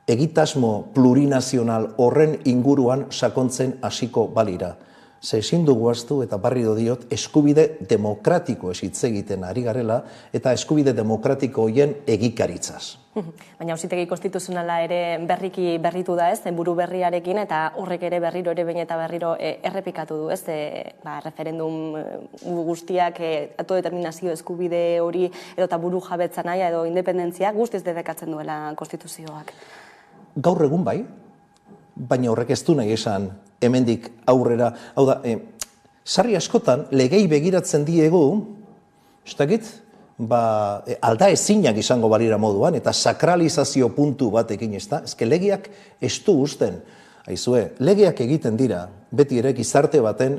egitasmo plurinazional horren inguruan sakontzen hasiko balira. Ze ezin dugu ahaztu eta berriro diot eskubide demokratiko hitz egiten ari garela eta eskubide demokratiko horien egikaritzaz. Baina auzitegi konstituzionala ere berriki berritu da, ez, buru berriarekin eta horrek ere berriro ere behin eta berriro errepikatu du, ez, referendum guztiak autodeterminazio eskubide hori edo buru jabetza naia edo independentzia guztiz debekatzen duela konstituzioak. Gaur egun bai, baina horrek ez du nahi esan hemendik aurrera, hau da, sarri askotan legei begiratzen diegu, ez dakit, alda ezinak izango balira moduan, eta sakralizazio puntu batekin, ez da? Ezke legeak ez du usten, aizue, legeak egiten dira, beti ere gizarte baten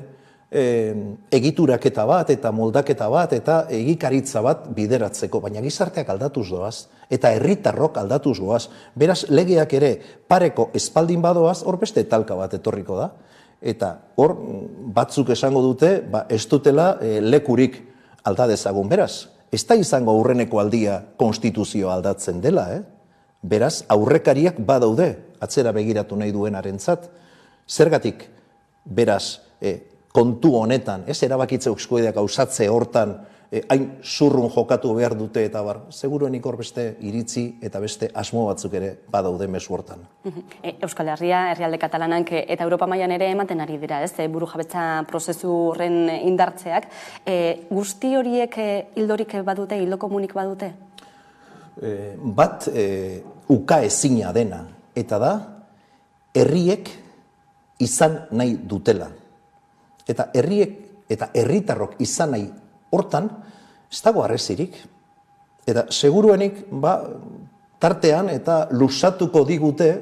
egituraketa bat, eta moldaketa bat, eta egikaritza bat bideratzeko, baina gizarteak aldatuz doaz, eta herritarrok aldatuz goaz, beraz legeak ere pareko espaldin badoaz, hor beste talka bat etorriko da, eta hor batzuk esango dute, ez dutela lekurik alda dezagun, beraz, ez da izango aurreneko aldia konstituzioa aldatzen dela, beraz, aurrekariak badaude, atzera begiratu nahi duenarentzat, zergatik, beraz, kontu honetan, ez erabakitze eskubideak gauzatze hortan, hain zurrun jokatu behar dute eta bar, seguruenik hor beste iritzi eta beste asmo batzuk ere badaude mezu hortan. Euskal Herria, herrialde katalanak eta Europa mailan ere ematen ari dira, ez, burujabetza prozesu horren indartzeak. Guzti horiek hildorik badute, hildo komunik badute? Bat uka ezina dena, eta da, herriek izan nahi dutela. Eta herriek eta herritarrok izan nahi hortan, ez dago arrezirik. Eta seguruenik, tartean eta lusatuko digute,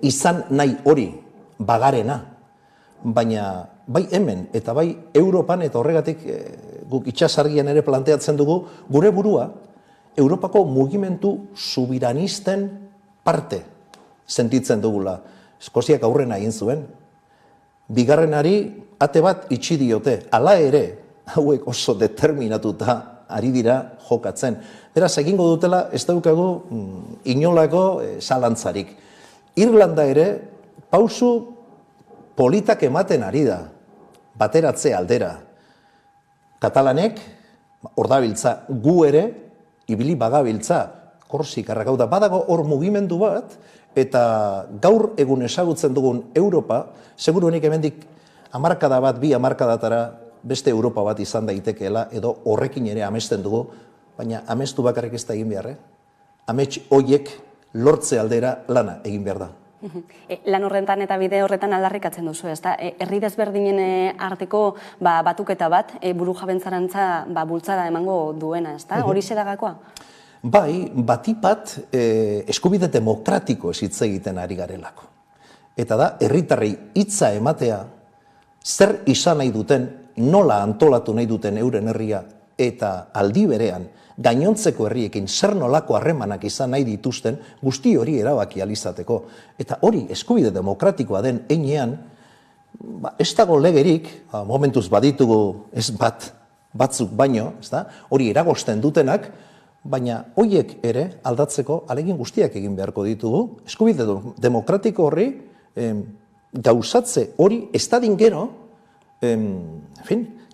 izan nahi hori bagarena. Baina bai hemen eta bai Europan, eta horregatik guk itxasargian ere planteatzen dugu, gure burua Europako mugimendu subiranisten parte sentitzen dugula. Eskoziak aurrena egin zuen. Bigarrenari ate bat itxi diote, hala ere, hauek oso determinatuta ari dira jokatzen. Beraz, egingo dutela, ez daukagu inolako bateratze aldera. Katalanek, ordabiltza, gu ere, ibili bagabiltza, Korsikarrak, hau da, badago hor mugimendu bat, eta gaur egun ezagutzen dugun Europa, seguruenik hemendik hamarkada bat, bi hamarkadatara beste Europa bat izan daitekeela, edo horrekin ere amesten dugu, baina amestu bakarrik ez da egin behar, amets hoiek lortze aldera lana egin behar da. Lan horretan eta bide horretan aldarrikatzen duzu, ez da? Herri desberdinen arteko batuketa bat, buru jabentzarantza bultzada emango duena, ez da? Hori sedagakoa? Bai, batipat eskubide demokratiko ez hitz egiten ari garelako. Eta da, herritarrei hitza ematea, zer izan nahi duten, nola antolatu nahi duten euren herria, eta aldi berean, gainontzeko herriekin zer nolako harremanak izan nahi dituzten, guzti hori erabaki alizateko. Eta hori eskubide demokratikoa den heinean, ez dago legerik, momentuz baditugu ez batzuk baino, hori eragosten dutenak, baina horiek ere aldatzeko alegin guztiak egin beharko ditugu, eskubide demokratiko horri gauzatze hori ez dadin gero,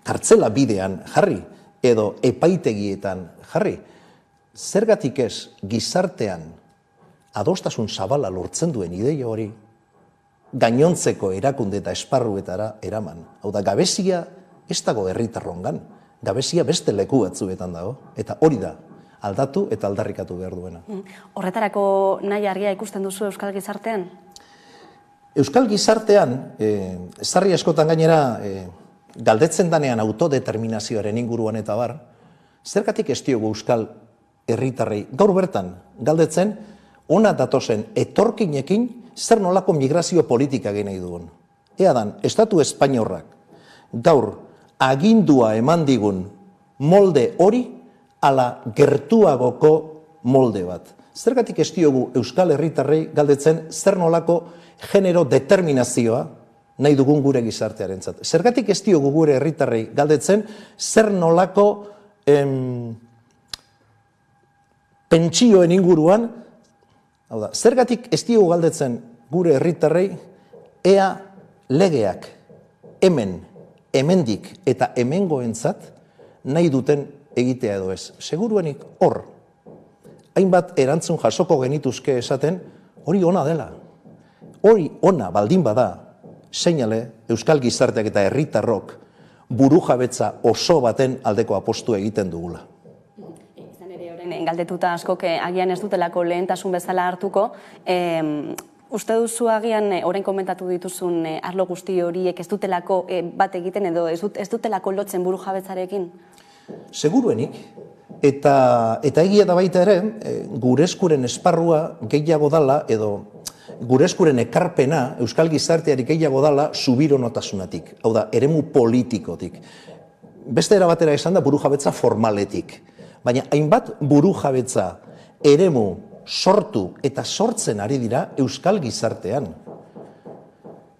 kartzela bidean jarri, edo epaitegietan jarri. Zergatik ez gizartean adostasun zabala lortzen duen ideia hori gainontzeko erakunde eta esparruetara eraman. Hau da, gabezia ez dago herritarrongan, gabezia beste leku batzuetan dago, eta hori da, aldatu eta aldarrikatu behar duena. Horretarako nahi argia ikusten duzu Euskal Gizartean? Euskal Gizartean, sarri askotan gainera, galdetzen danean autodeterminazioaren inguruan eta bar, zergatik ez diogu Euskal herritarrei, gaur bertan, galdetzen, ona datozen etorkinekin zer nolako migrazio politika egin nahi dugun. Ea dan, Estatu Espainiorrak, gaur agindua eman digun molde hori, ala gertuagoko molde bat. Zergatik ez diogu Euskal herritarrei galdetzen zer nolako genero determinazioa nahi dugun gure gizartearentzat. Zergatik ez diogu gure herritarrei galdetzen zer nolako pentsioen inguruan, hau da, zergatik ez diogu galdetzen gure herritarrei ea legeak hemen, hemendik eta hemengoentzat nahi duten egitea edo ez. Seguruenik hor, hainbat erantzun jasoko genituzke esaten, hori ona dela. Hori ona baldin bada, seinale Euskal Gizarteak eta herritarrok burujabetza oso baten aldeko apostu egiten dugula. Izan ere horren galdetuta askok agian ez dutelako lehentasun bezala hartuko, uste duzu agian orain komentatu dituzun arlo guzti horiek ez dutelako bat egiten edo ez dutelako lotzen burujabetzarekin? Seguruenik, eta egia da baita ere, gure eskuren esparrua gehiago dala, edo gure eskuren ekarpena Euskal Gizarteari gehiago dala subiranotasunatik, hau da, eremu politikotik. Beste era batera esan da burujabetza formaletik, baina hainbat burujabetza eremu sortu eta sortzen ari dira Euskal Gizartean.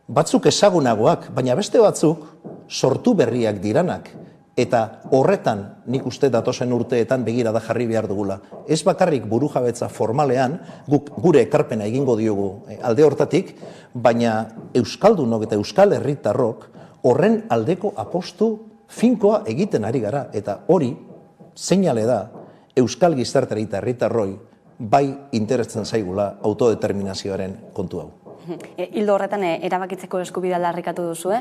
Batzuk ezagunagoak, baina beste batzuk sortu berriak diranak. Eta horretan nik uste datozen urteetan begirada jarri behar dugula. Ez bakarrik burujabetza formalean, gure ekarpena egingo diogu alde hortatik, baina Euskaldunok eta Euskal herritarrok horren aldeko apostu finkoa egiten ari gara. Eta hori, seinale da, Euskal Gizarteari eta herritarroi bai interestzen zaigula autodeterminazioaren kontu hau. Hildo horretan erabakitzeko eskubidea aldarrikatu duzu,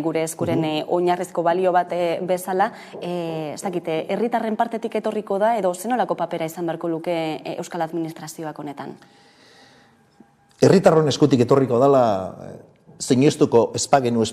gure eskuren oinarrizko balio bat bezala, herritarren partetik etorriko da edo zenolako papera izan beharko luke Euskal Administrazioak honetan? Herritarron eskutik etorriko dala, zeinestuko espagenu,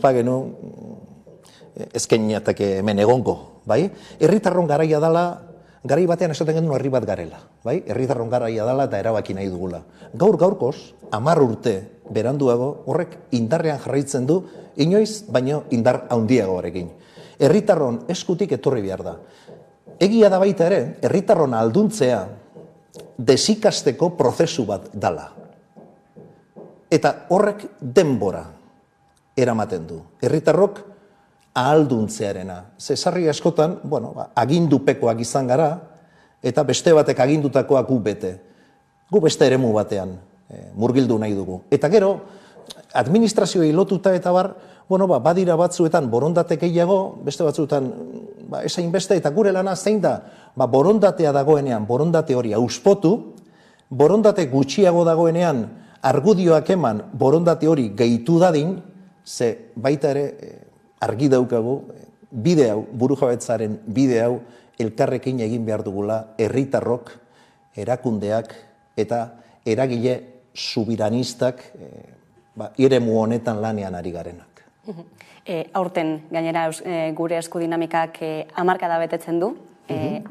ezkeinatake hemen egongo, bai? Herritarron garaia dala, garai batean esaten genuen herri bat garela, bai? Herritarron garaia dala eta erabaki nahi dugula. Gaurkoz, 10 urte beranduago, horrek indarrean jarraitzen du, inoiz baino indar handiagoarekin. Herritarron eskutik etorri behar da. Egia da baita ere, herritarron alduntzea desikasteko prozesu bat dala. Eta horrek denbora eramaten du. Herritarrok ahalduntzearena. Zesarri askotan, agindupekoak izan gara, eta beste batek agindutakoak gu bete. Gu beste eremu batean murgildu nahi dugu. Eta gero, administrazioei lotuta eta bar, badira batzuetan borondate gehiago, beste batzuetan esain beste, eta gure lana zein da, borondatea dagoenean, borondate hori auspotu, borondate gutxiago dagoenean, argudioak eman borondate hori gehitu dadin, ze baita ere argi daukagu, bide hau, burujabetzaren bide hau, elkarrekin egin behar dugula herritarrok, erakundeak eta eragile subiranistak eremu honetan lanean ari garenak. Aurten, gainera, gure eskudinamikak hamarkada betetzen du,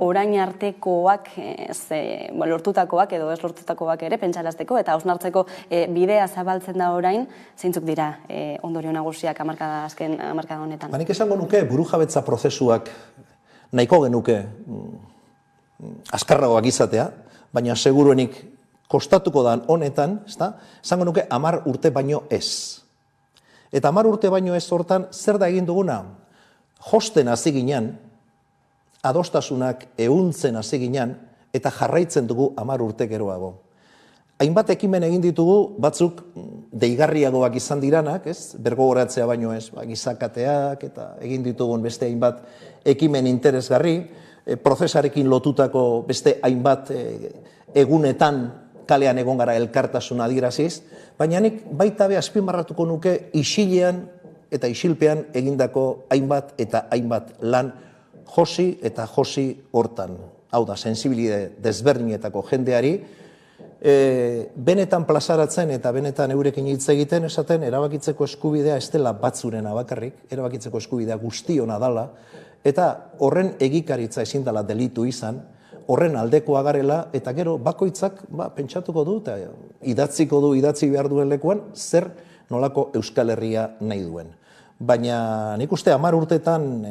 orain artekoak, lortutakoak edo ez lortutakoak ere, pentsarazteko eta hausnartzeko bidea zabaltzen da orain, zeintzuk dira ondorio nagusiak azken hamarkada honetan? Nik esango nuke burujabetza prozesuak nahiko genuke azkarragoak izatea, baina seguruenik kostatuko dan honetan, esango nuke 10 urte baino ez. Eta 10 urte baino ez hortan, zer da egin duguna? Josten hasi ginen, adostasunak ehuntzen hasi ginen, eta jarraitzen dugu 10 urte geroago. Hainbat ekimen egin ditugu, batzuk deigarriagoak izan diranak, bergogoratzea baino ez, gizakateak, eta egin ditugun beste hainbat ekimen interesgarri, prozesarekin lotutako beste hainbat egunetan kalean egon gara elkartasuna adieraziz, baina nik baita be azpimarratuko nuke isilean eta isilpean egindako hainbat eta hainbat lan josi eta josi hortan. Hau da, sensibilide desberdinetako jendeari, benetan plazaratzen eta benetan eurekin hitz egiten esaten erabakitzeko eskubidea ez dela batzurena bakarrik, erabakitzeko eskubidea guztiona dala, eta horren egikaritza ezin dela delitu izan, horren aldekoa garela, eta gero bakoitzak pentsatuko du, eta idatzi behar duen lekuan, zer nolako Euskal Herria nahi duen. Baina nik uste 10 urtetan,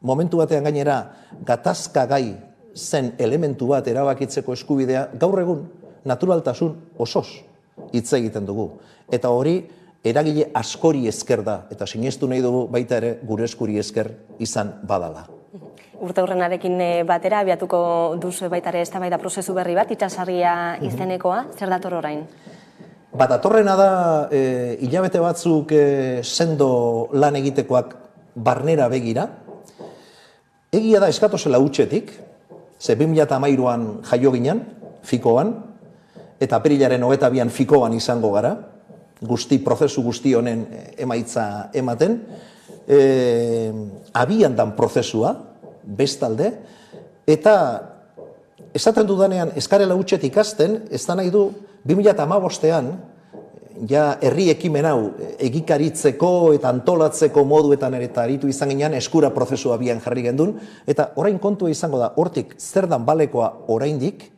momentu batean gainera, gatazka gai zen elementu bat erabakitzeko eskubidea, gaur egun, naturaltasun osoz hitz egiten dugu. Eta hori, eragile askori esker da, eta sinestu nahi dugu baita ere gure eskuri esker izan badala. Urteurrenarekin batera, abiatuko duzu baita ere eztabaida prozesu berri bat, itsasargia izenekoa, zer dator orain? Datorrena da, hilabete batzuk sendo lan egitekoak barnera begira. Egia da eskatozela hutsetik, ze 2013an jaio ginen, fikoan, eta apirilaren 22an fikoan izango gara, prozesu guzti honen emaitza ematen, abian dan prozesua, bestalde, eta esaten dudanean eskarela hutset ikasten, ez da nahi du 2015an, ja herri ekimen hau egikaritzeko eta antolatzeko moduetan eta aritu izan ginean eskura prozesua abian jarri gendun, eta orain kontua izango da, hortik zer dan balekoa oraindik,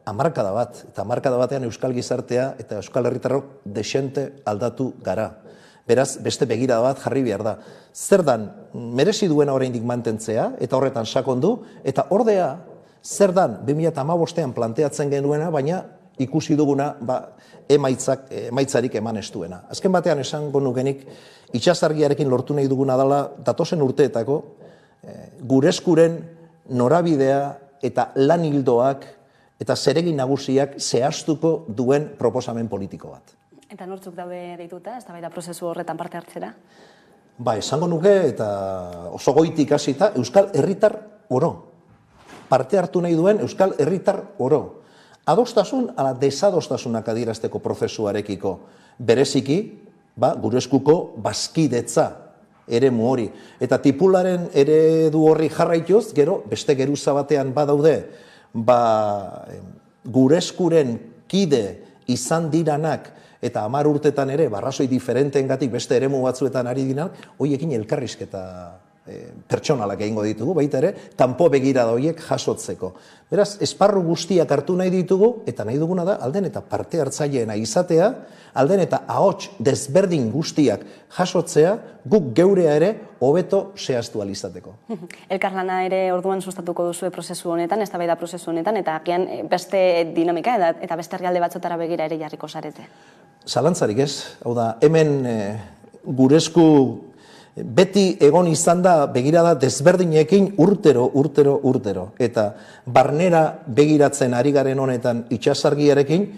hamarkada bat, eta hamarkada batean euskal gizartea eta euskal herritarrok desente aldatu gara. Beraz, beste begirada bat jarri behar da. Zer dan, merezi duena oraindik mantentzea, eta horretan sakondu, eta ordea, zer dan, 2015an planteatzen genuena, baina ikusi duguna, emaitzarik eman ez duena. Azken batean esango nukenik, itsasargiarekin lortu nahi duguna dela, datozen urteetako, gure eskuren norabidea eta lan hildoak eta zeregin nagusiak zehaztuko duen proposamen politiko bat. Eta nortzuk daude deituta, eztabaida prozesu horretan parte hartzera? Esango nuke eta oso goitik hasita euskal herritar oro. Parte hartu nahi duen euskal herritar oro. Adostasun ala desadostasunak adierazteko prozesuarekiko. Bereziki, gure eskuko bazkidetza eremu hori. Eta tipularen eredu horri jarraituz, gero, beste geruza batean badaude, gure eskuren kide izan diranak, eta 10 urtetan ere, barrazoi diferenteengatik beste eremu batzuetan ari dinak, hoiekin elkarrizketa pertsonalak egingo ditugu, baita ere, kanpo begirada horiek jasotzeko. Beraz, esparru guztiak hartu nahi ditugu, eta nahi duguna da, alden eta parte hartzaileena izatea, alden eta ahots desberdin guztiak jasotzea, guk geurea ere hobeto zehaztu alizateko. Elkarlana ere orduan sustatuko duzue prozesu honetan, eztabaida prozesu honetan, eta agian beste dinamika eta beste herrialde batzutara begira ere jarriko zarete. Zalantzarik ez, hau da, hemen gure esku beti egon izan da begirada desberdinekin urtero. Eta barnera begiratzen ari garen honetan itsasargiarekin,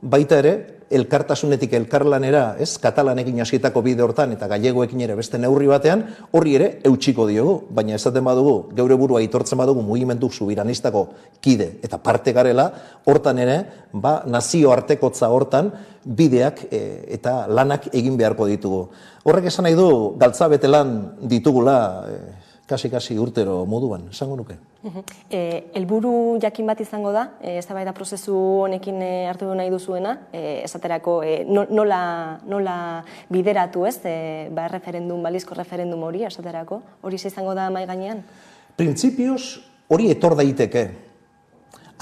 baita ere, elkartasunetik elkarlanera, katalanekin hasitako bide hortan eta gallegoekin ere beste neurri batean, horri ere eutxiko diogu, baina esaten badugu, geure burua aitortzen badugu mugimendu subiranistako kide eta parte garela, hortan ere, nazio artekotza hortan bideak eta lanak egin beharko ditugu. Horrek esan nahi du, galtzabete lan ditugula, kasi urtero moduan, esango nuke. Helburu jakin bat izango da, eztabaida prozesu honekin hartu nahi duzuena, esaterako nola bideratu referendum, balizko referendum hori, esaterako, hori izango da mai gainean? Printzipioz hori etor daiteke,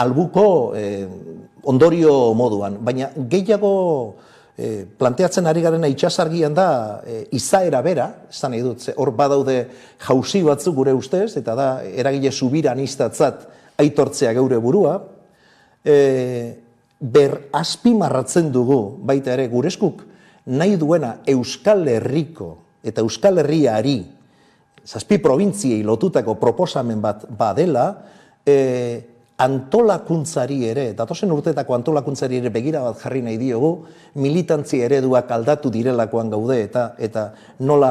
albuko ondorio moduan, baina gehiago planteatzen ari garena itxasargian da izaera bera, esan nahi dut, hor badaude jauzi batzuk gure ustez, eta da eragile subiranistatzat aitortzea geure burua, azpimarratzen dugu, baita ere gureskuk, nahi duena Euskal Herriko eta Euskal Herriari, zazpi probintziei lotutako proposamen bat badela, antolakuntzari ere, datozen urteetako antolakuntzari ere begira bat jarri nahi diogu, militantzia ereduak aldatu direlakoan gaude eta nola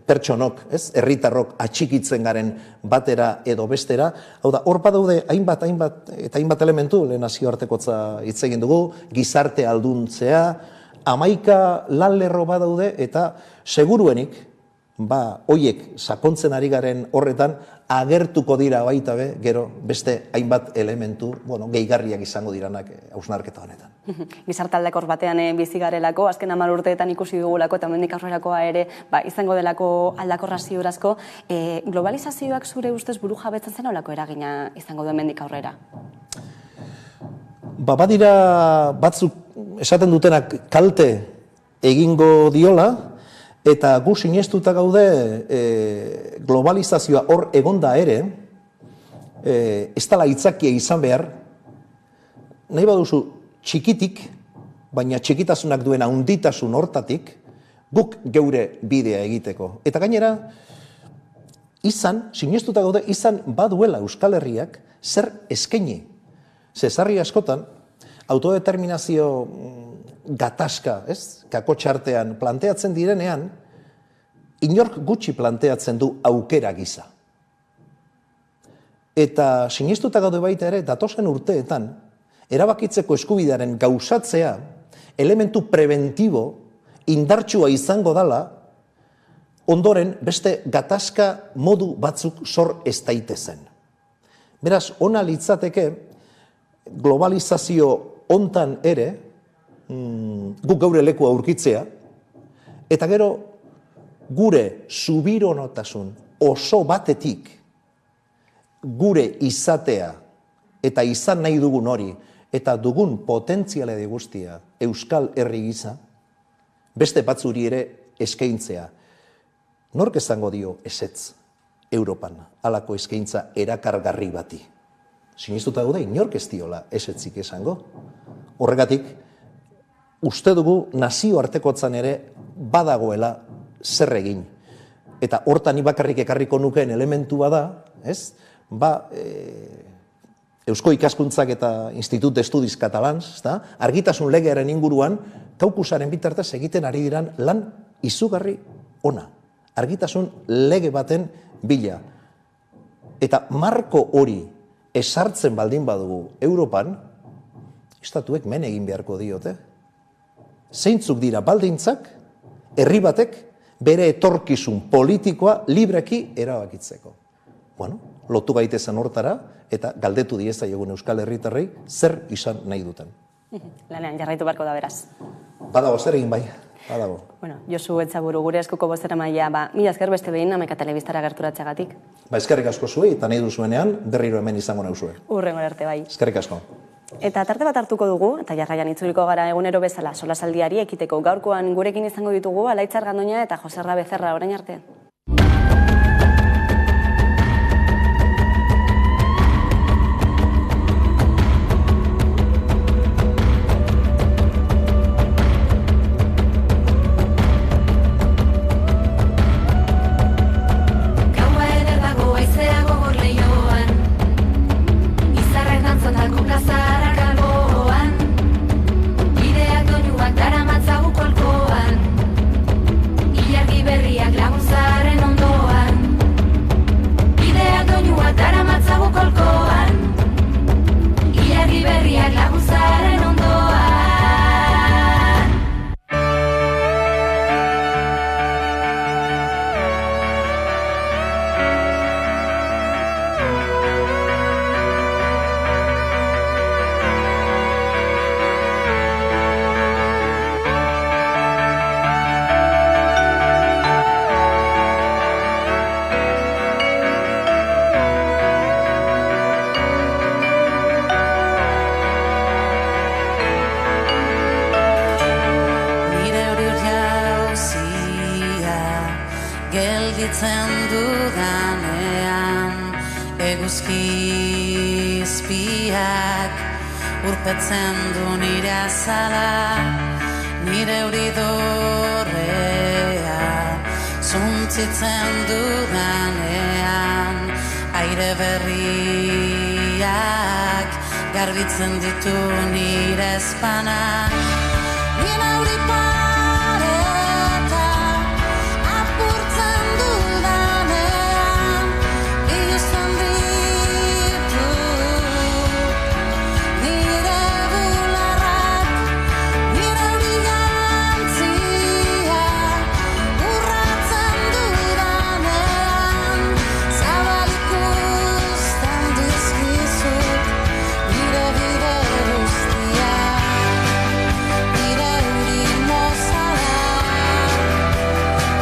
pertsonok, herritarrok atxikitzen garen batera edo bestera. Hau da, hor badaude hainbat elementu, lehen nazioartekotza hitz egin dugu, gizarte alduntzea, 11 lan lerro badaude eta seguruenik, hoiek sakontzen ari garen horretan, agertuko dira baita be, gero beste hainbat elementu, gehigarriak izango diranak hausnarketa honetan. Gizartaldekor batean bizi garelako, azken 10 urteetan ikusi dugulako eta hemendik aurrerakoa ere izango delako aldakorra ziurazko. Globalizazioak zure ustez burujabetzen zen olako eragina izango du hemendik aurrera? Badira batzuk esaten dutenak kalte egingo diola, eta gu sinestuta gaude globalizazioa hor egonda ere, ez dela aitzakia izan behar, nahi baduzu txikitik, baina txikitasunak duen handitasun hortatik, guk geure bidea egiteko. Eta gainera, sinestuta gaude, izan baduela Euskal Herriak zer eskaini. Zesarri askotan, autodeterminazio gatazka, kakotxartean planteatzen direnean, inork gutxi planteatzen du aukera gisa. Eta sinestuta gaude baita ere, datozen urteetan, erabakitzeko eskubidearen gauzatzea, elementu preventibo, indartsua izango dala, ondoren beste gatazka modu batzuk sor ez daitezen. Beraz, ona litzateke, globalizazio hontan ere, guk gaur lekua aurkitzea, eta gero gure subironotasun oso batetik gure izatea eta izan nahi dugun hori eta dugun potentziale guztia Euskal Herri gisa, beste batzuri ere eskaintzea. Nork esango dio ezetz Europan halako eskaintza erakargarri bati? Sinestuta gaude inork ez diola ezetzik esango. Horregatik, uste dugu nazioartekotzan ere badagoela zer egin. Eta hortan bakarrik ekarriko nukeen elementu bada, Eusko Ikaskuntzak eta Institut d'Estudis Catalans, argitasun legearen inguruan, Kaukusaren bitartez egiten ari diran lan izugarri ona. Argitasun lege baten bila. Eta marko hori esartzen baldin badugu Europan, estatuek men egin beharko diote. Zeintzuk dira baldintzak, herri batek bere etorkizun politikoa libreki erabakitzeko. Lotu gaitezen hortara eta galdetu diezaiegun Euskal Herritarrei zer izan nahi duten. Lanean, jarraitu beharko da beraz. Badago, zer egin bai, badago. Josu Etzaburu, gure eskuko bozeramailea, mila esker beste behin Hamaika Telebistara gerturatzeagatik. Eskerrik asko zuei, eta nahi duzuenean berriro hemen izango nauzue. Hurrengo arte bai. Eskerrik asko. Eta tarte bat hartuko dugu, eta jarraian itzuliko gara egunero bezala solasaldiari ekiteko. Gaurkoan gurekin izango ditugu Alaitz Argandoña eta Joserra Becerra, orain arte. eguzkizpiak urpetzen du nire azala, nire euridorrea zuntzitzen dudanean, aire berriak garbitzen ditu nire ezpanak. Nire euripareta apurtzen dudanean, biluzten ditu nire bularrak, nire eurigantzia urratzen dudanean, zabalik uzten dizkizut nire bide guztiak, nire euri mozala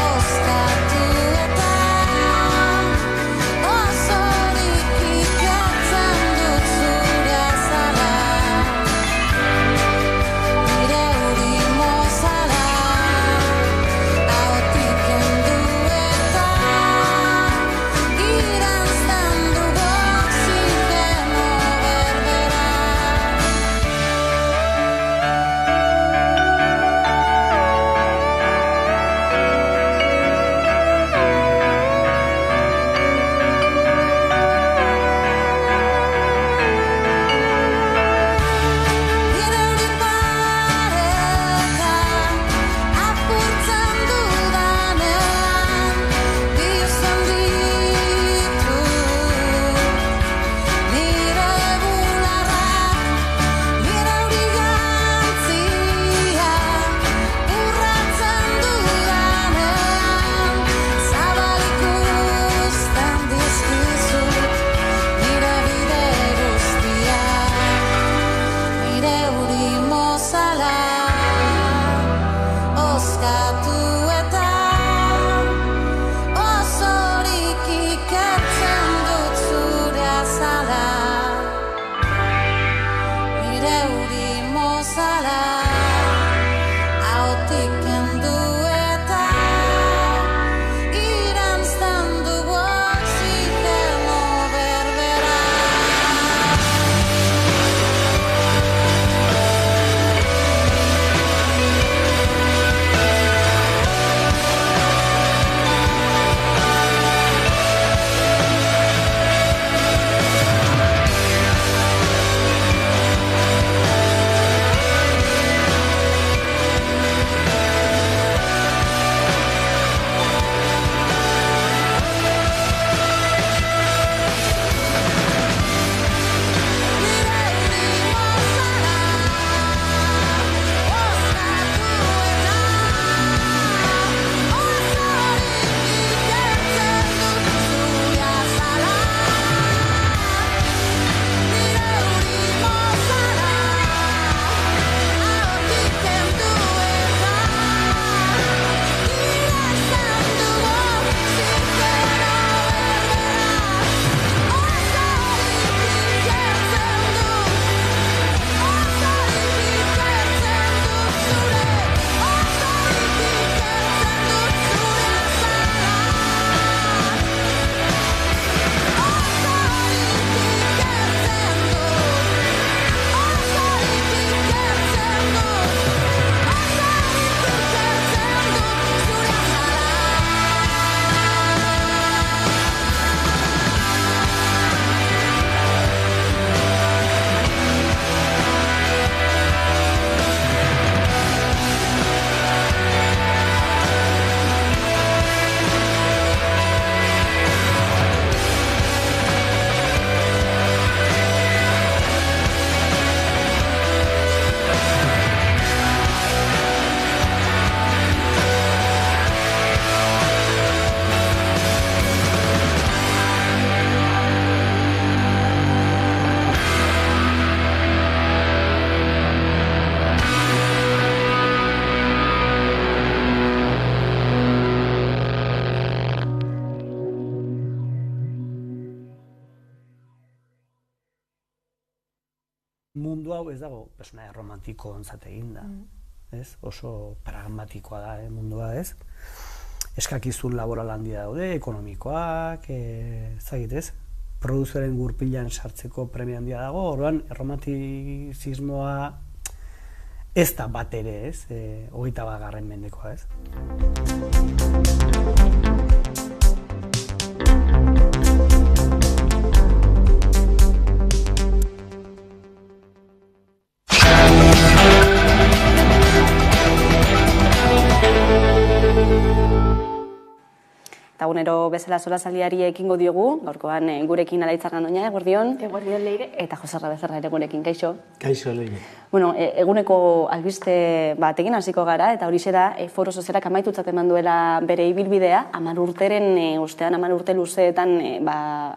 oskatu eta osorik ikatzen dut zure azala, nire euri mozala ahotik kendu eta iranzten dugu oxigeno berbera. Nire euripareta apurtzen dudanean, biluzten ditu nire bularrak, nire eurigantzia urratzen dudanean, zabalik uzten dizkizut nire bide guztiak, nire euri mozala oskatu eta osorik ikatzen dut zure azala, nire euri mozala ahotik kendu eta iranzten dugu oxigeno berbera. Mundu hau ez dago personaia romantiko ontzat eginda, ez? Oso pragmatikoa da, mundua, ez? Eskakizun laboral handia daude, ekonomikoak, ezagit, ez? produzioaren gurpilan sartzeko premia handia dago, orduan erromantizismoa ez da bat ere, ez? 21. mendekoa, ez? Eta gunero bezala solasaldiari ekingo diogu, gaurkoan gurekin Alaitz Argandoña, eguerdion. Eguerdion, Leire. Eta Jose Becerra ere gurekin, kaixo. Kaixo, Leire. Bueno, eguneko albiste batekin hasiko gara, eta horixe da, Foro Sozialak amaitutzat eman duela bere ibilbidea, 10 urteren, ustean 10 urte luzeetan,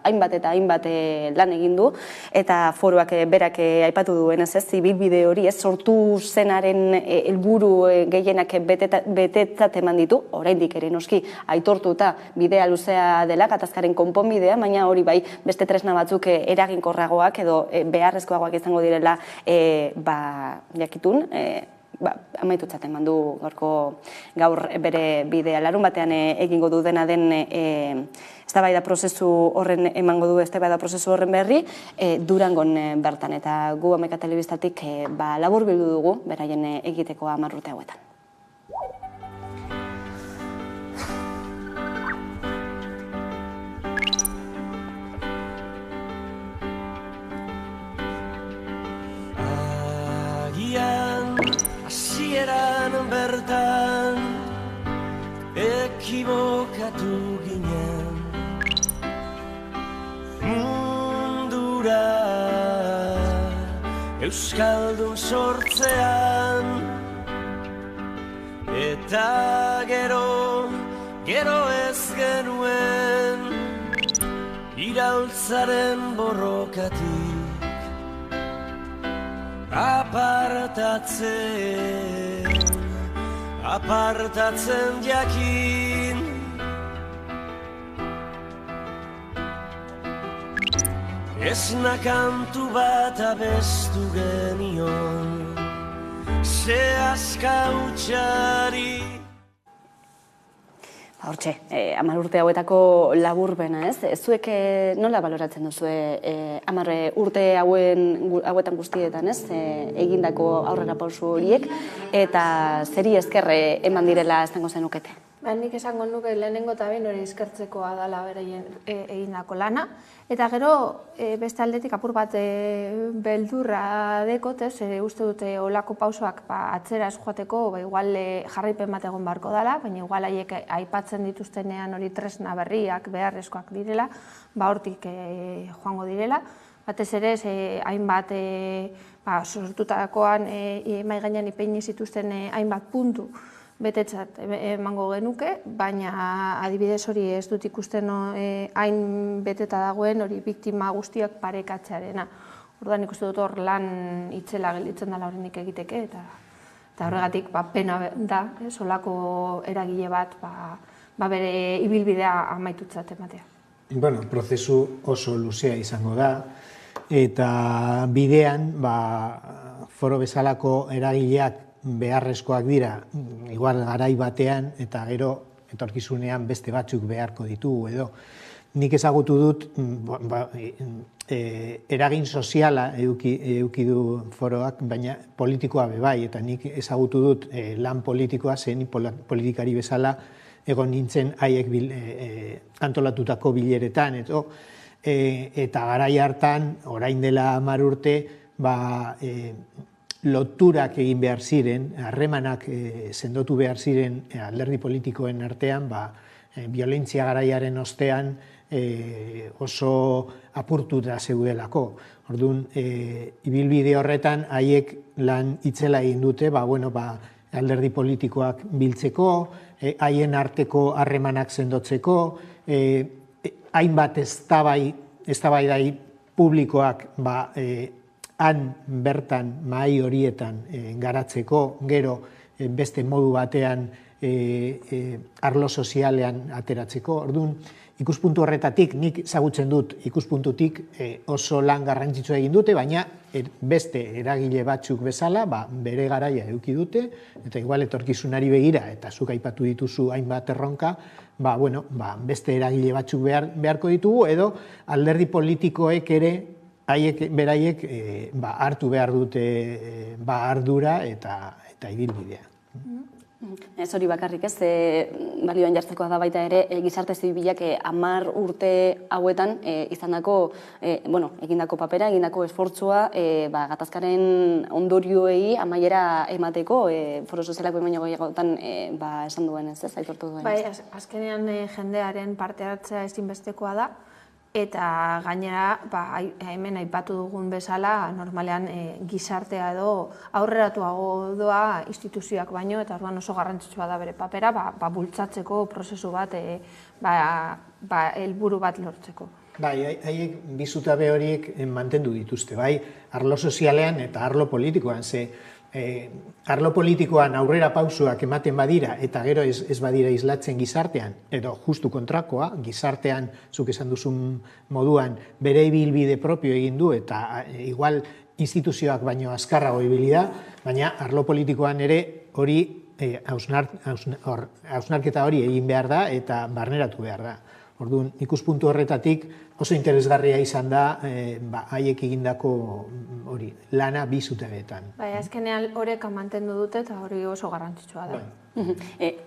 hainbat eta hainbat lan egin du, eta foroak berak aipatu duenez ez, ibilbide hori ez, sortu zenaren helburu gehienak betetzat eman ditu, oraindik ere noski aitortuta bidea luzea dela, gatazkaren konponbidea, baina hori bai beste tresna batzuk eraginkorragoak edo beharrezkoagoak izango direla jakitun, amaitutzat eman du gaur bere bidea. Larun batean egingo du dena den eztabaida prozesu horren emango du eztabaida prozesu horren berri Durangon bertan, eta gu Hamaika Telebistatik laburbildu dugu beraien egiteko 10 urte hauetan. Hasieran bertan ekibokatu ginen mundura euskaldun sortzean, eta gero ez genuen iraultzaren borrokatik apartatzen jakin, esna kantu bat abestu genion, zehazka utxari. Hortxe, 10 urte hauetako laburbena, ez? Zuek nola baloratzen duzue 10 urte hauetan guztietan, ez? Egindako aurrera pausu horiek, eta zeri esker eman direla esango zenukete? Nik esango nuke lehenengo eta behin hori eskertzekoa dela beraien egindako lana. Eta gero beste aldetik apur bat beldurra dekot, uste dute olako pausoak atzera ez joateko, igual jarraipen bat egon beharko dela, baina igual haiek aipatzen dituztenean hori tresna berriak beharrezkoak direla, hortik joango direla. Batez ere, hainbat sortutakoan mahai gainean ipini zituzten hainbat puntu betetzat emango genuke, baina adibidez hori ez dut ikusten hain beteta dagoen hori biktima guztiak parekatzearena. Orduan ikusten dut hor lan itzela gelditzen dela horrenik egiteke, eta horregatik pena da, solako eragile bat bere ibilbidea amaitutzat ematea. Bueno, prozesu oso luzea izango da, eta bidean foro bezalako eragileak beharrezkoak dira, igual garai batean, eta gero etorkizunean beste batzuk beharko ditugu edo. Nik ezagutu dut, eragin soziala eduki du foroak, baina politikoa bebai, eta nik ezagutu dut lan politikoa zen politikari bezala egon nintzen haiek antolatutako bileretan, eta garai hartan, orain dela 10 urte, loturak egin behar ziren, harremanak sendotu behar ziren alderdi politikoen artean, violentzia garaiaren ostean oso apurtuta zeudelako. Orduan, ibilbide horretan haiek lan itzela egin dute, alderdi politikoak biltzeko, haien arteko harremanak sendotzeko, hainbat eztabaidai publikoak han bertan mahai horietan garatzeko, gero beste modu batean arlo sozialean ateratzeko. Orduan, ikuspuntu horretatik, nik ezagutzen dut ikuspuntutik oso lan garrantzitsua egin dute, baina beste eragile batzuk bezala, bere garaia eduki dute, eta igual etorkizunari begira, eta zuk aipatu dituzu hainbat erronka, beste eragile batzuk beharko ditugu, edo alderdi politikoek ere, beraiek hartu behar dute ardura eta ibilbidea. Ez hori bakarrik ez, balioan jartzekoa da baita ere, gizarte zibilak 10 urte hauetan egindako papera, egindako esfortzua, gatazkaren ondorioei amaiera emateko, foro sozialak baino gehiagotan esan duen ez, aitortu duen. Bai, azkenean jendearen parte hartzea ezinbestekoa da, eta gainera, hemen aipatu dugun bezala, normalean gizartea edo aurreratuago doa instituzioak baino, eta orduan oso garrantzitsua da bere papera, bultzatzeko prozesu bat, helburu bat lortzeko. Bai, haiek bi zutabe horiek mantendu dituzte, bai, arlo sozialean eta arlo politikoan, arlo politikoan aurrera pausuak ematen badira eta gero ez badira islatzen gizartean, edo justu kontrakoa, gizartean, zuk esan duzun moduan, bere ibilbide propio egin du eta igual instituzioak baino azkarrago ibili da, baina arlo politikoan ere hori hausnarketa hori egin behar da eta barneratu behar da. Orduan, ikuspuntu horretatik oso interesgarria izan da haiek egindako lana bi zutabeetan. Bai, azkenean horrek mantendu dute eta hori oso garrantzitsua da.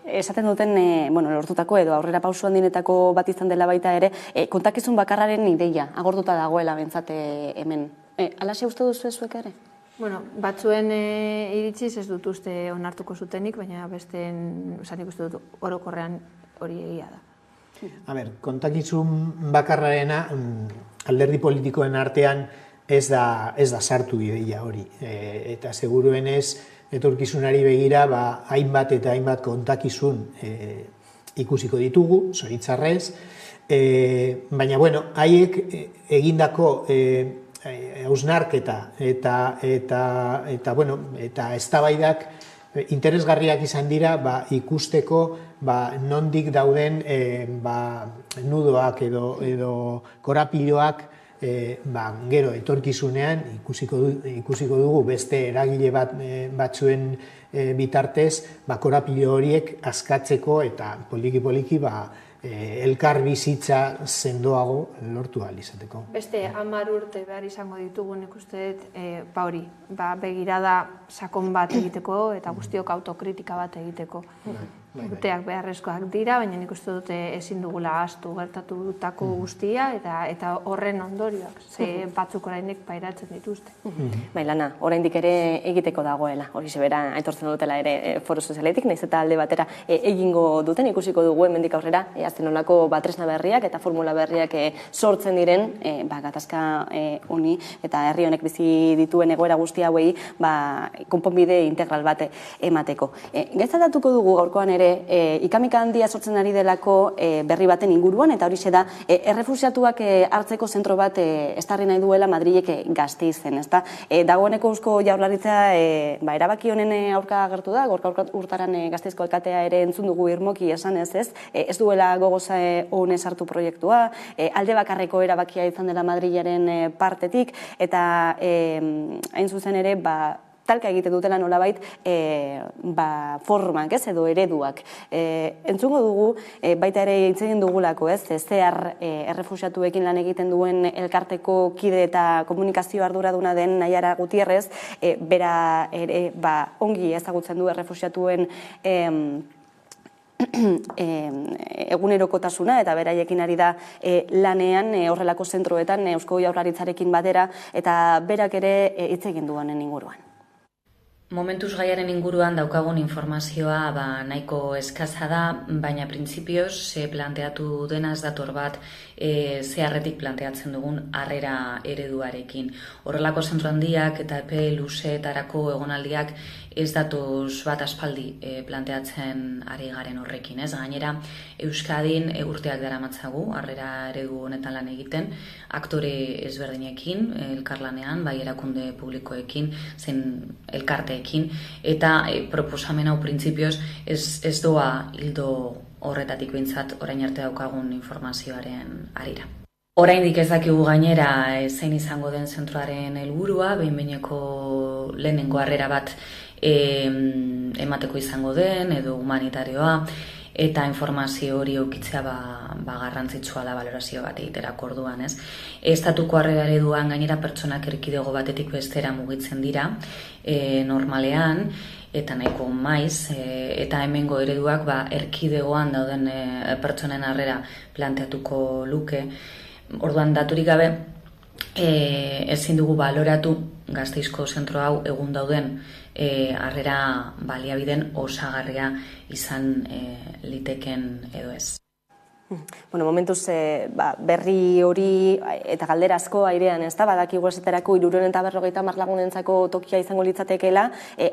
Esaten duten lortutako edo aurrera pausu handinetako bat izan dela baita ere, kontakizun bakarraren ideia, agortuta dagoela bentsat hemen. Alaxe uste duzu zuek ere? Batzuen iritziz ez dut uste onartuko zutenik, baina besteen nik uste dut orokorrean hori egia da. Kontakizun bakarrarena alderdi politikoen artean ez da sartu ideia hori. Eta seguruenez, etorkizunari begira, hainbat eta hainbat kontakizun ikusiko ditugu, zoritzarrez. Baina, haiek egindako hausnarketa eta eztabaidak interesgarriak izan dira ikusteko nondik dauden nudoak edo korapiloak gero etorkizunean ikusiko dugu beste eragile batzuen bitartez korapilo horiek askatzeko eta poliki elkar bizitza sendoago lortu ahal izateko. Beste 10 urte behar izango ditugu nik uste dut hori, begirada sakon bat egiteko eta guztiok autokritika bat egiteko. Urteak beharrezkoak dira, baina nik uste dute ezin dugula ahaztu gertatutako guztia eta horren ondorioak, ze batzuk oraindik pairatzen dituzte. Bai, lana, oraindik ere egiteko dagoela, hori zebera aitortzen dutela ere foro sozialetik, nahiz eta alde batera egingo duten, ikusiko dugu hemendik aurrera, azten olako tresna berriak eta formula berriak sortzen diren, gatazka honi eta herri honek bizi dituen egoera guzti hauei konponbide integral bat emateko. Gaitzatatuko dugu gaurkoan ere ikamika handia sortzen ari delako berri baten inguruan, eta horixe da errefuxiatuak hartzeko zentro bat estarri nahi duela Madrilek Gasteizen, ezta? Dagoeneko Eusko Jaurlaritza erabaki honen aurka agertu da, Gorka Urtaran Gasteizko alkatea ere entzun dugu irmoki esan ez duela gogoza honez hartu proiektua, alde bakarreko erabakia izan dela Madrilaren partetik, eta hain zuzen ere talka egiten dutela nolabait formak edo ereduak. Entzungo dugu, baita ere hitz egin dugulako zehar errefuxiatuekin lan egiten duen elkarteko kide eta komunikazio arduraduna den Naiara Gutierrez, bera ere ongi ezagutzen du errefuxiatuen egunerokotasuna eta beraiekin ari da lanean horrelako zentroetan Eusko Jaurlaritzarekin batera, eta berak ere hitz egin du honen inguruan. Momentuz gaiaren inguruan daukagun informazioa nahiko eskaza da, baina printzipioz planteatu dena ez dator bat zeharretik planteatzen dugun harrera ereduarekin. Horrelako zentro handiak eta epe luzeetarako egonaldiak ez datoz bat aspaldi planteatzen ari garen horrekin. Gainera, Euskadin urteak daramatzagu harrera eredu honetan lan egiten, aktore ezberdinekin, elkarlanean, bai erakunde publikoekin, zen elkarteekin, eta proposamen hau printzipioz ez doa hildo horretatik behintzat orain arte daukagun informazioaren arira. Oraindik ez dakigu gainera zein izango den zentroaren helburua, behin-behineko lehenengo harrera bat emateko izango den edo humanitarioa, eta informazio hori eukitzea garrantzitsua da balorazio bat egiterako orduan, ez? Estatuko harrera ereduan gainera pertsonak erkidego batetik bestera mugitzen dira normalean, eta nahiko maiz, eta hemengo ereduak erkidegoan dauden pertsonen harrera planteatuko luke. Orduan daturik gabe ezin dugu baloratu Gasteizko zentro hau egun dauden harrera baliabideen osagarria izan liteken edo ez. Bueno, momentuz berri hori eta galdera asko airean, ez da, badakigu esaterako 350 lagunentzako tokia izango litzatekeela,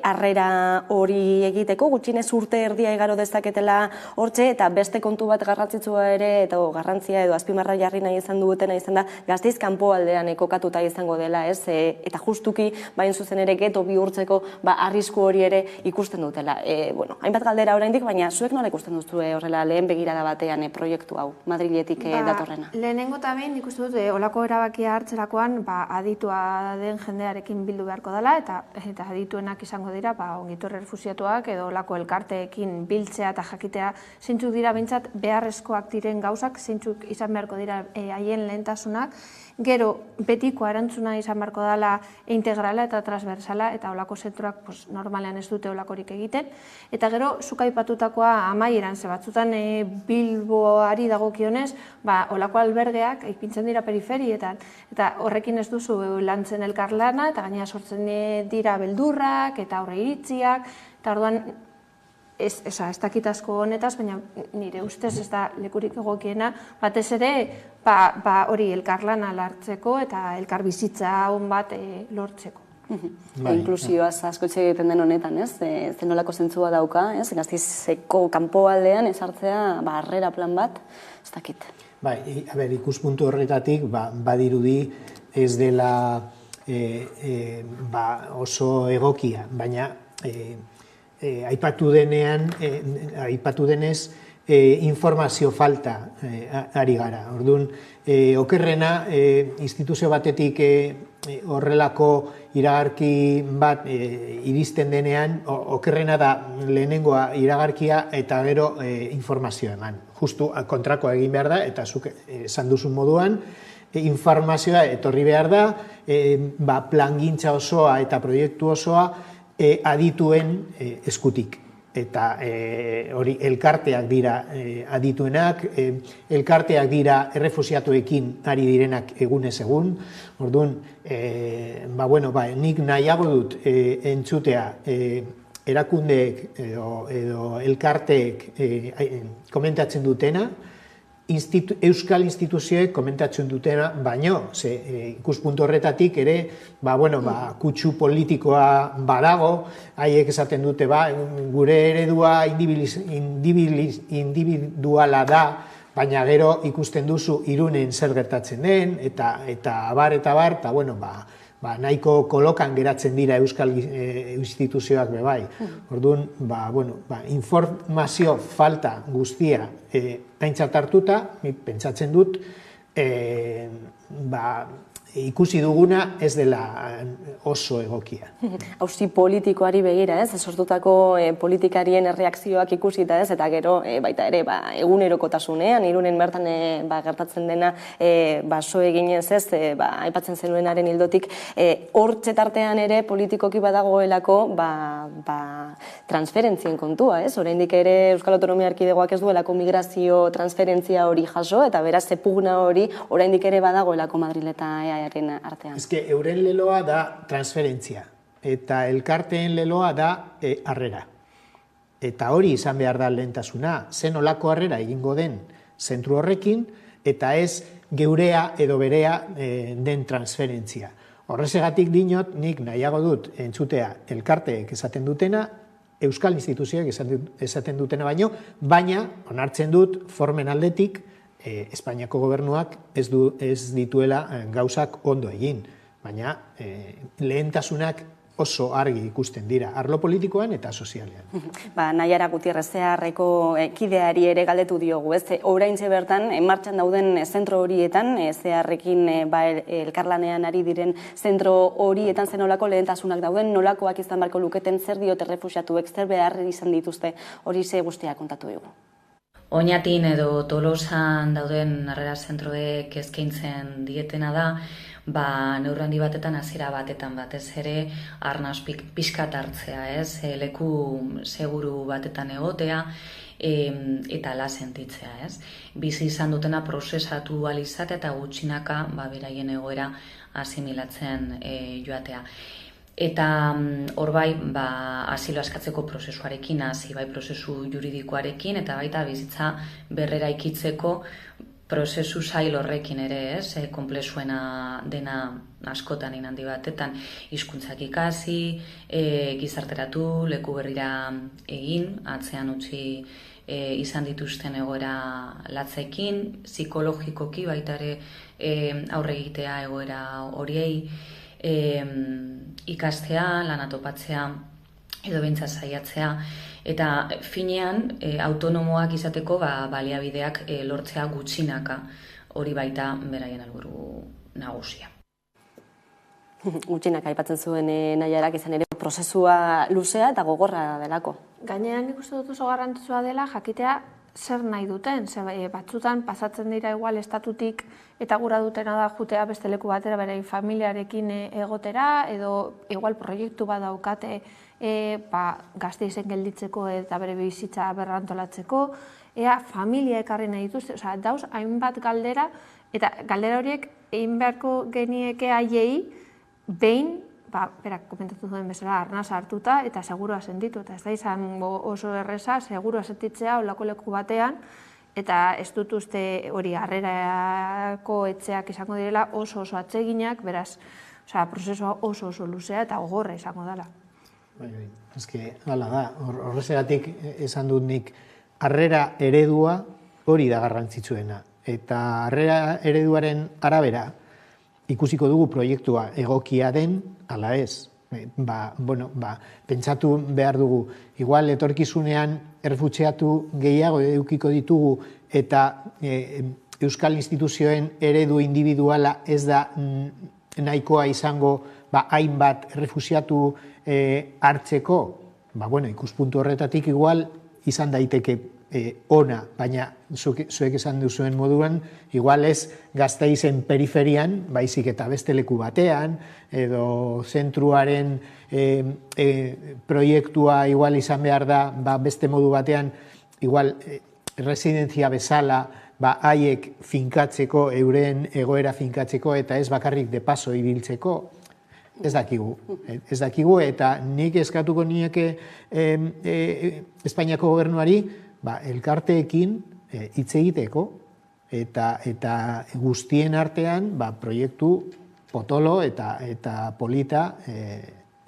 harrera hori egiteko, gutxienez urte erdia igaro dezaketela hortxe, eta beste kontu bat garrantzitsua ere, eta garrantzia edo azpimarra jarri nahi izan dutena izan da, Gasteiz kanpoaldean kokatuta izango dela, ez, eta justuki, bain zuzen ere geto bihurtzeko arrisku hori ere ikusten dutela. Bueno, hainbat galdera oraindik, baina zuek nola ikusten duzue horrela lehen begirada batean proiektu hau, Madriletik datorrena? Lehenengo eta behin ikusten dut, olako erabakia hartzerakoan aditua den jendearekin bildu beharko dela, eta adituenak izango dira, ongitorri refusiatuak edo olako elkarteekin biltzea eta jakitea zeintzuk dira behintzat beharrezkoak diren gauzak, zeintzuk izan beharko dira haien lehentasunak, gero betiko erantzuna izan beharko dela integrala eta transversala, eta olako zentroak normalean ez dute olakorik egiten, eta gero zuk aipatutakoa amaieran, ze batzutan Bilboari dagokionez, olako albergeak ipintzen dira periferietan, eta horrekin ez duzu lantzen elkarlana, eta gainera sortzen dira beldurrak, eta aurre iritziak, eta orduan ez dakit asko honetaz, baina nire ustez ez da lekurik egokiena, batez ere hori elkarlana lartzeko eta elkarbizitza hon bat lortzeko. Inklusioaz asko egiten den honetan, ez? Zenolako zentzua dauka, ez? Gasteizeko kanpoaldean ezartzea harrera plan bat, ez dakit. Ikuspuntu horretatik badirudi ez dela oso egokia, baina aipatu denez informazio falta ari gara. Orduan, okerrena instituzio batetik horrelako iragarki bat iristen denean, okerrena da lehenengoa iragarkia eta gero informazioa eman. Justu kontrakoa egin behar da, eta zuk esan duzun moduan, informazioa etorri behar da, plangintza osoa eta proiektu osoa adituen eskutik. Eta hori elkarteak dira adituenak, elkarteak dira errefusiatuekin ari direnak egunez egun. Orduan, nik nahiago dut entzutea erakundeek edo elkarteek komentatzen dutena, euskal instituzioek komentatzen dutena, baino, ikuspuntu horretatik ere, kutsu politikoa badago, haiek esaten dute, gure eredua individuala da, baina gero ikusten duzu Irunen zer gertatzen den, eta abar, eta nahiko kolokan geratzen dira euskal instituzioak bebai. Orduan, informazio falta guztia aintzat hartuta, pentsatzen dut, ikusi duguna ez dela oso egokia. Auzi politikoari begira, ez? Sortutako politikarien erreakzioak ikusita, ez? Eta gero, baita ere, egunerokotasunean, Irunen bertan gertatzen dena, so eginez, ez? Aipatzen zenuenaren hildotik, hortxe tartean ere politikoki badagoelako transferentzien kontua, ez? Oraindik ere Euskal Autonomia Erkidegoak ez duelako migrazio transferentzia hori jaso, eta beraz, pugna hori oraindik ere badagoelako Madril eta artean. Euren leloa da transferentzia, eta elkarteen leloa da harrera. Eta hori izan behar da lehentasuna, zen olako harrera egingo den zentru horrekin, eta ez geurea edo berea den transferentzia. Horrezegatik dinot, nik nahiago dut entzutea elkarteek esaten dutena, euskal instituzioek esaten dutena baina onartzen dut formen aldetik, Espainiako gobernuak ez dituela gauzak ondo egin, baina lehentasunak oso argi ikusten dira, arlo politikoan eta sozialean. Naiara Gutierrez Zeharreko kideari ere galdetu diogu, ez? Oraintxe bertan, martxan dauden zentro horietan, Zeharrekin elkarlanean ari diren zentro horietan zenolako lehentasunak dauden, nolakoak izan barko luketen, zer diote refuxiatuek, zer behar izan dituzte, hori ze guztia kontatu dugu. Oñatin edo Tolosan dauden harrera zentroek eskaintzen dietena da, neurri handi batetan hasiera batetan batez ere arnas pixkat hartzea, ez? Leku seguru batetan egotea eta la sentitzea, ez? Bizi izan dutena prozesatu ahal izatea eta gutxinaka beraien egoera asimilatzen joatea. Eta hor bai, asilo askatzeko prozesuarekin, hasi bai prozesu juridikoarekin, eta baita bizitza berrera ikitzeko prozesu zail horrekin ere, ez? Konplexuena dena askotan handi batetan, hizkuntzak ikasi, gizarteratu, leku berrira egin, atzean utzi izan dituzten egoera latzekin, psikologikoki baita ere aurre egitea egoera horiei, ikastea, lana topatzea edo behintzat saiatzea, eta finean autonomoak izateko baliabideak lortzea gutxinaka, hori baita beraien helburu nagusia. Gutxinaka aipatzen zuen Naiarak izan ere prozesua luzea eta gogorra delako. Gainean nik uste dut oso garrantzitsua dela jakitea zer nahi duten, batzutan pasatzen dira igual estatutik eta gura dutena da jutea beste leku batera bere familiarekin egotera, edo igual proiektu bat daukate Gasteizen gelditzeko eta bere bizitza berrantolatzeko, familia ekarri nahi dituzte, dauz hainbat galdera, eta galdera horiek egin beharko genieke haiei behin, berak komentatu duen bezala, arnaz hartuta eta segurua sentitu, eta ez da izan oso erreza, segurua sentitzea olako leku batean, eta ez dut uste hori harrerako etxeak izango direla oso atseginak, beraz, prozesua oso luzea eta gogorra izango dela. Eske, hala da, horrezegatik esan dut nik, harrera eredua hori da garrantzitsuena, eta harrera ereduaren arabera, ikusiko dugu proiektua egokia den, ala ez. Pentsatu behar dugu, igual etorkizunean errefuxiatu gehiago edukiko ditugu eta euskal instituzioen eredu individuala ez da nahikoa izango hainbat errefuxiatu hartzeko. Ikuspuntu horretatik igual izan daiteke ona, baina zuek esan duzuen moduan, igual ez Gasteizen periferian, baizik eta beste leku batean, edo zentruaren proiektua igual izan behar da, beste modu batean, igual residentzia bezala, haiek finkatzeko, euren egoera finkatzeko, eta ez bakarrik de paso ibiltzeko, ez dakigu, eta nik eskatuko nieke Espainiako gobernuari, elkarteekin hitz egiteko eta guztien artean proiektu potolo eta polita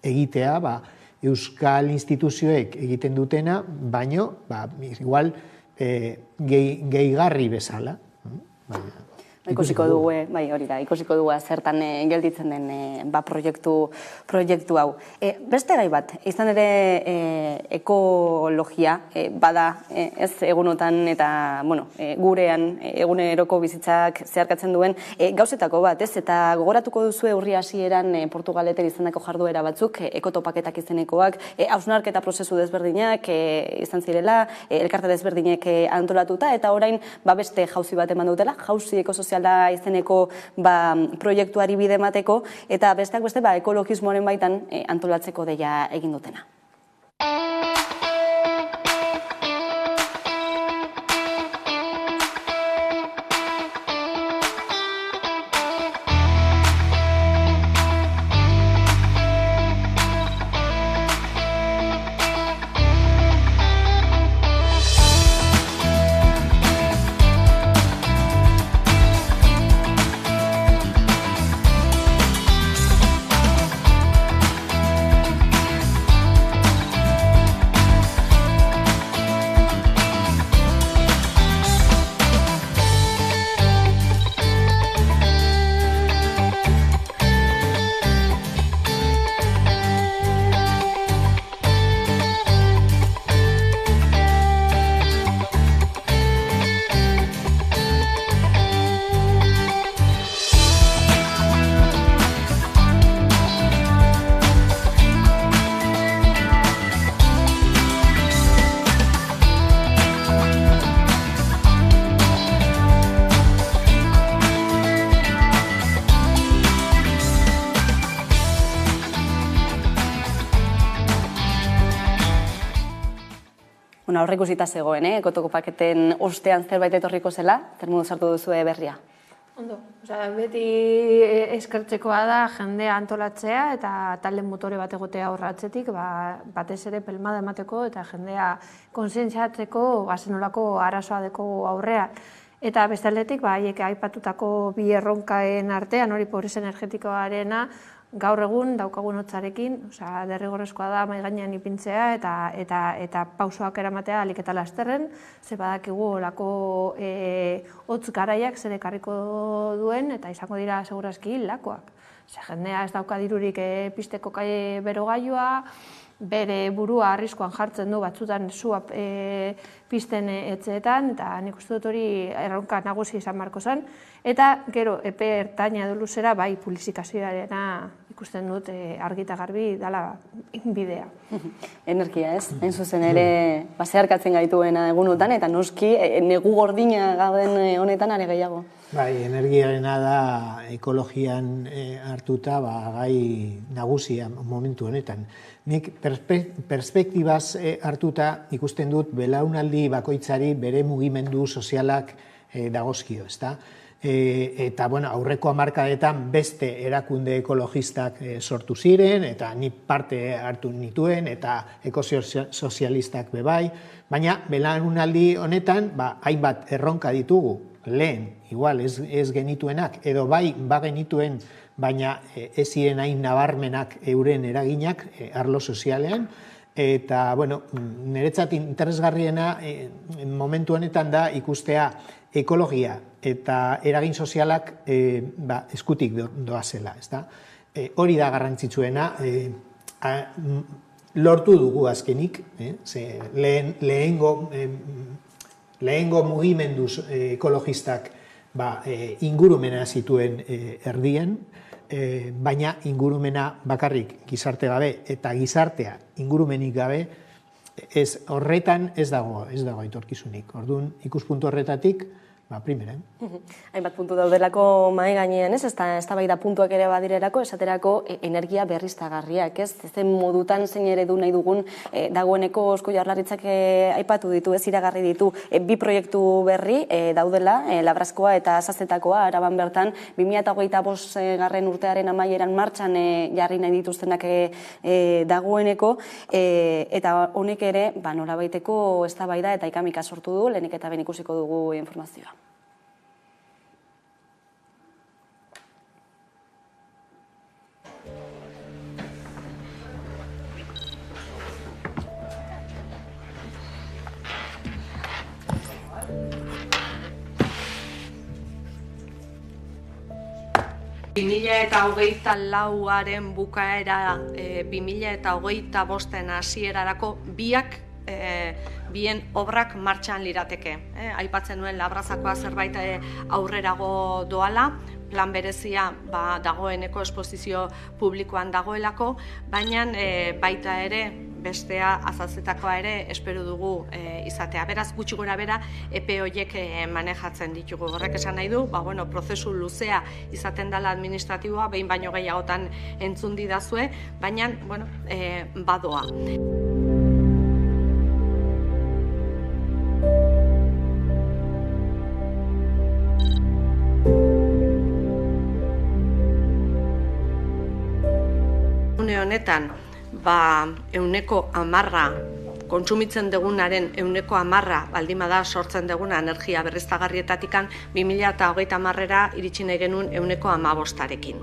egitea euskal instituzioek egiten dutena, baino igual gehigarri bezala. Ikusiko dugu zertan gelditzen den proiektu hau. Beste gai bat, izan ere ekologia bada ez egunotan eta gurean eguneroko bizitzak zeharkatzen duen gauzetako bat, ez? Eta gogoratuko duzu urri hasieran Portugaleten izandako jarduera batzuk, ekotopaketak izenekoak, hausnarketa prozesu desberdinak izan zirela, elkarte desberdinek antolatuta, eta orain beste jauzi bat eman dutela, jauzi ekosoziala izeneko proiektuari bide emateko, eta besteak beste ekologismoaren baitan antolatzeko deia egin dutena. Bueno, aurre ikusita zegoen, ekotoko paketen ostean zerbait etorriko zela, zer modu sartu duzu berria? Ondo, beti eskertzekoa da jendea antolatzea eta talde motore bat egotea aurratzetik, batez ere pelmada emateko eta jendea konsientziatzeko zenolako arazoa deko aurrea. Eta beste aldetik, haiek aipatutako bi erronkaen artean, hori pobrezia energetikoarena, gaur egun daukagun hotzarekin, derrigorrezkoa da mahai gainean ipintzea eta pausoak eramatea ahalik eta lasterren, ze badakigu olako hotz garaiak zer ekarriko duen eta izango dira segurazki hildakoak. Jendea ez dauka dirurik pizteko berogailua, bere burua arriskuan jartzen du batzutan sua pizten etxeetan, eta nik uste dut hori erronka nagusi izan marko zen. Eta gero epe ertaina edo luzera bai publizikazioarena ikusten dut argi eta garbi dala bidea. Energia ez, hain zuzen ere zeharkatzen gaituena egunotan, eta noski negu gordina gauden honetan are gehiago. Bai, energiarena da ekologian hartuta gai nagusia momentu honetan. Nik perspektibaz hartuta ikusten dut belaunaldi bakoitzari bere mugimendu sozialak dagozkio, ezta? Eta aurreko hamarkadetan beste erakunde ekologistak sortu ziren, eta ni parte hartu nituen, eta ekosozialistak bebai, baina belaunaldi honetan hainbat erronka ditugu, lehen, igual ez genituenak, edo bai bagenituen, baina ez ziren hain nabarmenak euren eraginak arlo sozialean, eta, niretzat interesgarriena momentu honetan da ikustea ekologia eta eragin sozialak eskutik doazela, ezta? Hori da garrantzitsuena, lortu dugu azkenik, lehengo mugimendu ekologistak ingurumena zituen erdian, baina ingurumena bakarrik gizarte gabe eta gizartea ingurumenik gabe, horretan ez dago etorkizunik. Orduan, ikuspuntu horretatik, primera. Hainbat puntu daudelako mahai gainean, ez da eztabaida puntuak ere badirelako, esaterako energia berriztagarriak, ez? Zen modutan zein eredu nahi dugun dagoeneko Eusko Jaurlaritzak aipatu ditu, ez iragarri ditu bi proiektu berri daudela, Labrazkoa eta Sazetakoa, Araban bertan 2025 urtearen amaieran martxan jarri nahi dituztenak dagoeneko, eta honek ere nolabaiteko eztabaida eta ikamika sortu du, lehenik eta ben ikusiko dugu informazioa. eta 2024aren bukaera 2025 hasierarako bien obrak martxan lirateke. Aipatzen nuen Labrazakoa zerbait aurrerago doala, plan berezia dagoeneko esposizio publikoan dagoelako, baina baita ere bestea Azazetakoa ere espero dugu izatea. Beraz, gutxi gora bera epe horiek manejatzen ditugu. Horrek esan nahi du, prozesu luzea izaten dela administratiboa, behin baino gehiagotan entzun didazue, baina badoa. Honetan, 10% kontsumitzen dugunaren 10% baldin bada sortzen duguna energia berriztagarrietatikan 2030era iritsi nahi genuen 15%.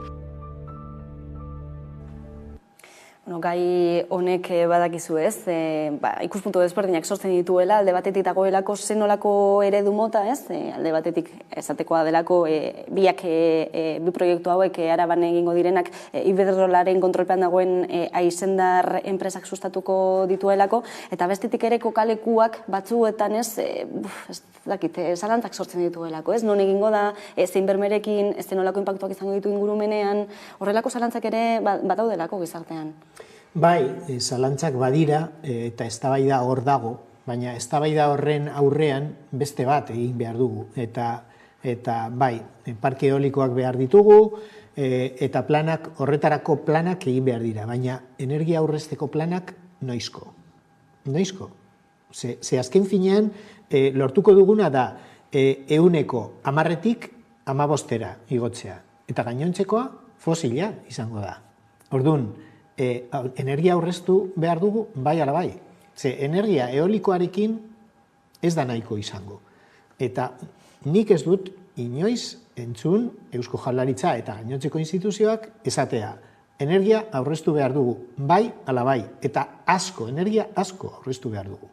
Gai honek badakizu ez, ikuspuntu desberdinak sortzen dituela, alde batetik dagoelako zenolako eredu mota ez, alde batetik esatekoa delako bi proiektu hauek Araban egingo direnak Iberdrolaren kontrolpean dagoen Aizendar enpresak sustatuko dituelako, eta bestetik ere kokalekuak batzuetan ez zalantzak sortzen dituelako, ez? Non egingo da, zein bermerekin, ez zenolako inpaktuak izango ditu ingurumenean, horrelako zalantzak ere badaudelako gizartean. Bai, zalantzak badira eta eztabaida hor dago, baina eztabaida horren aurrean beste bat egin behar dugu. Eta bai, parke eolikoak behar ditugu, eta horretarako planak egin behar dira, baina energia aurrezteko planak noizko. Ze azken finean, lortuko duguna da, 10%tik 15%ra igotzea. Eta gainontzekoa fosila izango da. Orduan, energia aurreztu behar dugu, bai ala bai. Ze energia eolikoarekin ez da nahiko izango. Eta nik ez dut inoiz entzun Eusko Jaurlaritza eta gainontzeko instituzioak esatea. Energia aurreztu behar dugu, bai ala bai. Eta energia asko aurreztu behar dugu.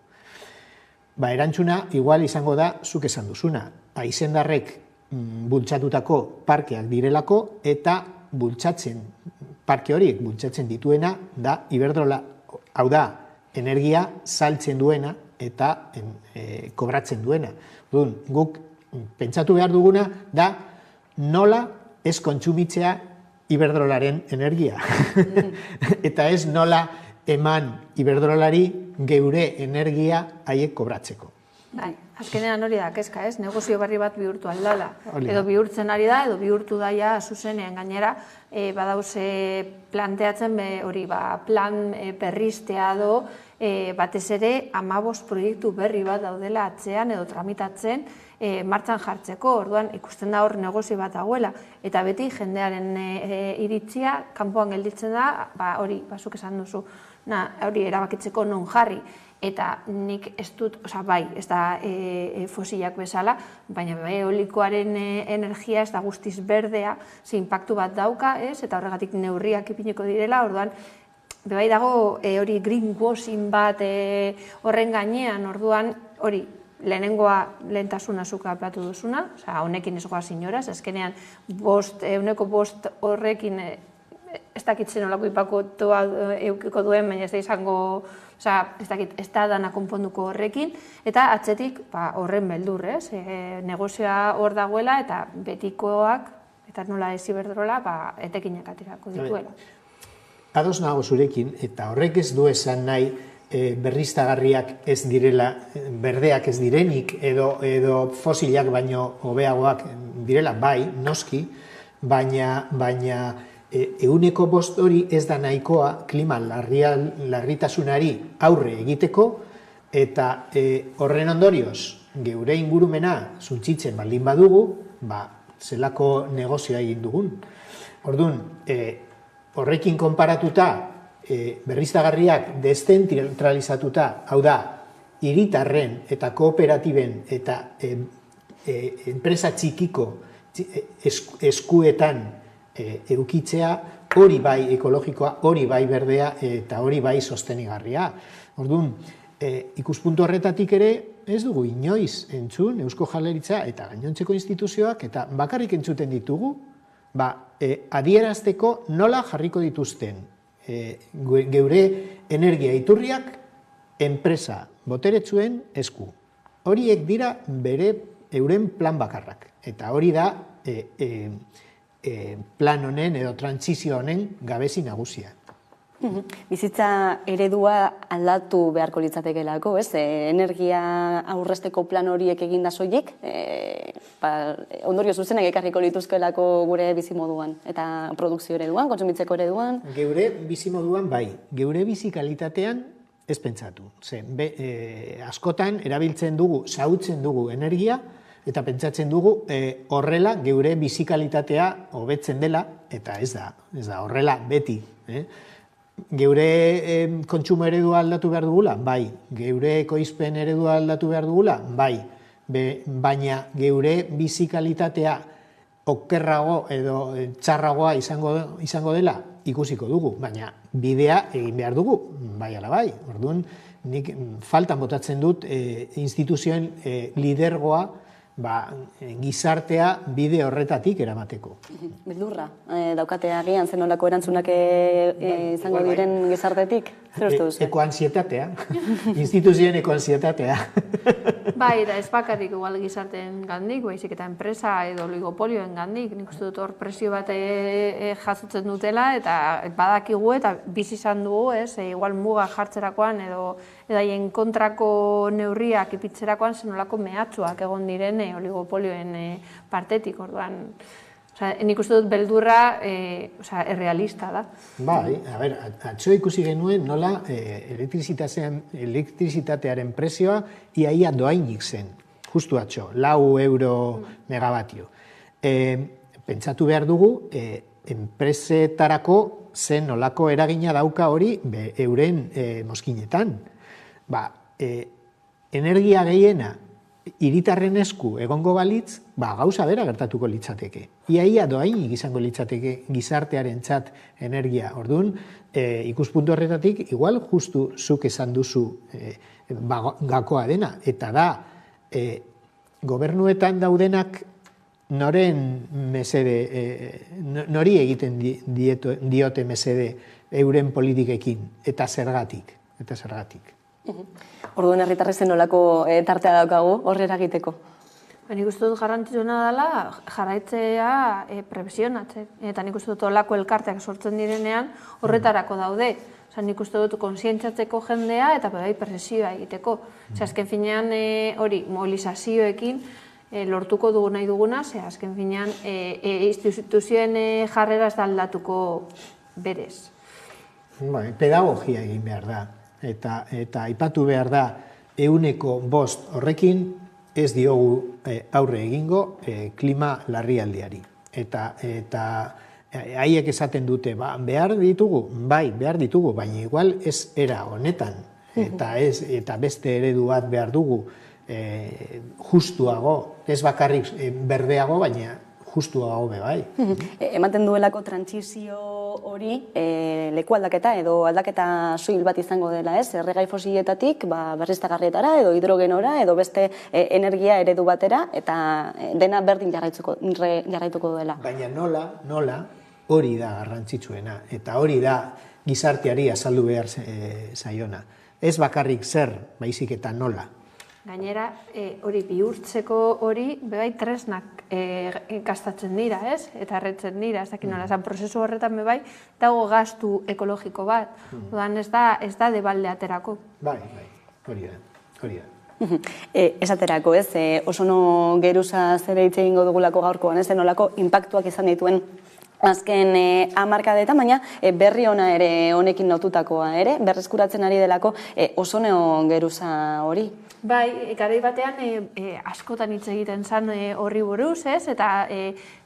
Erantzuna igual izango da zuk esan duzuna. Aizendarrek bultzatutako parkeak direlako eta parke horiek bultzatzen dituena da Iberdrola. Hau da, energia saltzen duena eta kobratzen duena. Guk pentsatu behar duguna da nola ez kontsumitzea Iberdrolaren energia. Eta ez nola eman Iberdrolari geure energia haiek kobratzeko. Azkenean hori da, kezka ez, negozio berri bat bihurtu aldala. Edo bihurtzen ari da, edo bihurtu daia zuzenean gainera, badauze planteatzen hori plan berriztea do, batez ere 15 proiektu berri bat daudela atzean edo tramitatzen martxan jartzeko, orduan ikusten da hor negozio bat dagoela, eta beti jendearen iritzia kanpoan gelditzen da, hori, zuk esan duzu, hori erabakitzeko non jarri. Eta nik ez dut, bai, ez da fosilak bezala, baina eolikoaren energia ez da guztiz berdea, ze inpaktu bat dauka, eta horregatik neurriak ipiniko direla, orduan, bai dago hori greenwashing bat horren gainean, orduan, hori, lehentasuna zuka aplatu duzuna, honekin ez goaz inoraz, azkenean, 5% horrekin ez dakitzen olako impakotua eukiko duen, baina ez da izango, ez da dana konponduko horrekin, eta atzetik horren beldur, negozioa hor dagoela eta betikoak, eta nola ez Iberdrola, etekinak atirako dituela. Ados nago zurekin, eta horrek ez du esan nahi berriztagarriak ez direla, berdeak ez direnik, edo fosilak baino hobeagoak direla, bai, noski, baina 100% hori ez da nahikoa klima larritasunari aurre egiteko, eta horren ondorioz geure ingurumena suntsitzen baldin badugu, zelako negozioa egin dugun. Orduan, horrekin konparatuta, berriztagarriak deszentralizatuta, hau da, hiritarren eta kooperatiben eta enpresa txikiko eskuetan eukitzea, hori bai ekologikoa, hori bai berdea eta hori bai sostenigarria. Orduan, ikuspuntu horretatik ere ez dugu inoiz entzun Eusko Jaurlaritza eta gainontzeko instituzioak eta bakarrik entzuten ditugu, adierazteko nola jarriko dituzten geure energia iturriak enpresa boteretsuen esku. Horiek dira euren plan bakarrak. Eta hori da plan honen edo trantsizio honen gabezi nagusia. Bizitza eredua aldatu beharko litzatekelako, ez? Energia aurrezteko plan horiek eginda soilik, ondorio zuzenak ekarriko lituzkelako gure bizimoduan eta produkzio ereduan, kontsumitzeko ereduan. Geure bizimoduan bai, geure bizi kalitatean ez pentsatu. Askotan erabiltzen dugu, xahutzen dugu energia, eta pentsatzen dugu horrela geure bizi kalitatea hobetzen dela, eta ez da horrela beti. Geure kontsumo eredua aldatu behar dugula? Bai. Geure ekoizpen eredua aldatu behar dugula? Bai. Baina geure bizi kalitatea okerrago edo txarragoa izango dela ikusiko dugu, baina bidea egin behar dugu, bai ala bai. Orduan, nik faltan botatzen dut instituzioen lidergoa gizartea bide horretatik eramateko. Beldurra, daukate agian zenolako erantzunak izango diren gizartetik? Zer uste duzu? Ekoansietatea, instituzioen ekoansietatea. Bai, da ez bakarrik igual gizarteen gandik, baizik eta enpresa edo oligopolioen gandik, nik uste dut hor presio bat jasotzen dutela, eta badakigu eta bizi izan dugu, igual muga jartzerakoan edo haien kontrako neurriak ipitzerakoan zenolako mehatxuak egon diren oligopolioen partetik, orduan, Nik uste dut beldurra errealista da. Bai, atzo ikusi genuen nola elektrizitatearen prezioa iaia doainik zen, justu atzo, 4 euro megabatio. Pentsatu behar dugu, enpresetarako zen nolako eragina dauka hori euren mozkinetan. Energia gehiena hiritarren esku egongo balitz, gauza bera gertatuko litzateke. Iaia doainik izango litzateke gizartearentzat energia. Orduan, ikuspuntu horretatik, igual justu zuk esan duzu gakoa dena. Eta da, gobernuetan daudenak noren mesede, nori egiten diote mesede euren politikekin, eta zergatik. Orduan herritarrezen nolako tartea daukagu horrera egiteko? Nik uste dut garrantzitsuena dela jarraitzea prebesionatzen. Eta nik uste dut olako elkarteak sortzen direnean horretarako daude. Nik uste dut kontzientziatzeko jendea eta bai presioa egiteko. Azken finean hori mobilizazioekin lortuko dugu nahi duguna, azken finean instituzioen jarrera ez da aldatuko berez. Pedagogia egin behar da. Eta aipatu behar da 105 horrekin ez diogu aurre egingo klima larrialdiari. Eta haiek esaten dute, behar ditugu, baina igual ez era honetan. Eta beste eredu bat behar dugu justuago, ez bakarrik berdeago, baina justuago bai. Ematen duelako trantsizio hori leku aldaketa edo aldaketa soil bat izango dela, ez? Erregai fosiletatik berriztagarrietara edo hidrogenora edo beste energia eredu batera eta dena berdin jarraituko duela. Baina nola hori da garrantzitsuena eta hori da gizarteari azaldu behar zaiona. Ez bakarrik zer, baizik eta nola. Gainera, hori bihurtzeko hori, bebai tresnak gastatzen dira, ez? Eta erretzen dira, ez dakit nola. Prozesu horretan bebai, dago gastu ekologiko bat. Odan ez da debalde aterako. Bai, hori da. Esaterako, ez? Ozono geruza zere hitz egingo dugulako gaurkoan, ez? Nolako inpaktuak izan dituen azken hamarkadetan, baina berri ona ere honekin lotutakoa ere, berreskuratzen ari delako ozono geruza hori. Bai, garai batean askotan hitz egiten zen horri buruz, ez? Eta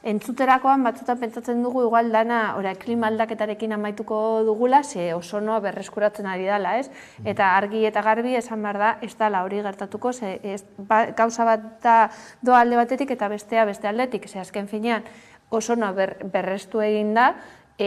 entzuterakoan batzutan pentsatzen dugu igual dana klima aldaketarekin amaituko dugula, ze ozonoa berreskuratzen ari dela, ez? Eta argi eta garbi esan behar da, ez dela hori gertatuko, ze gauza bat doa alde batetik eta bestea beste aldetik, ze azken finean ozonoa berrestu egin da,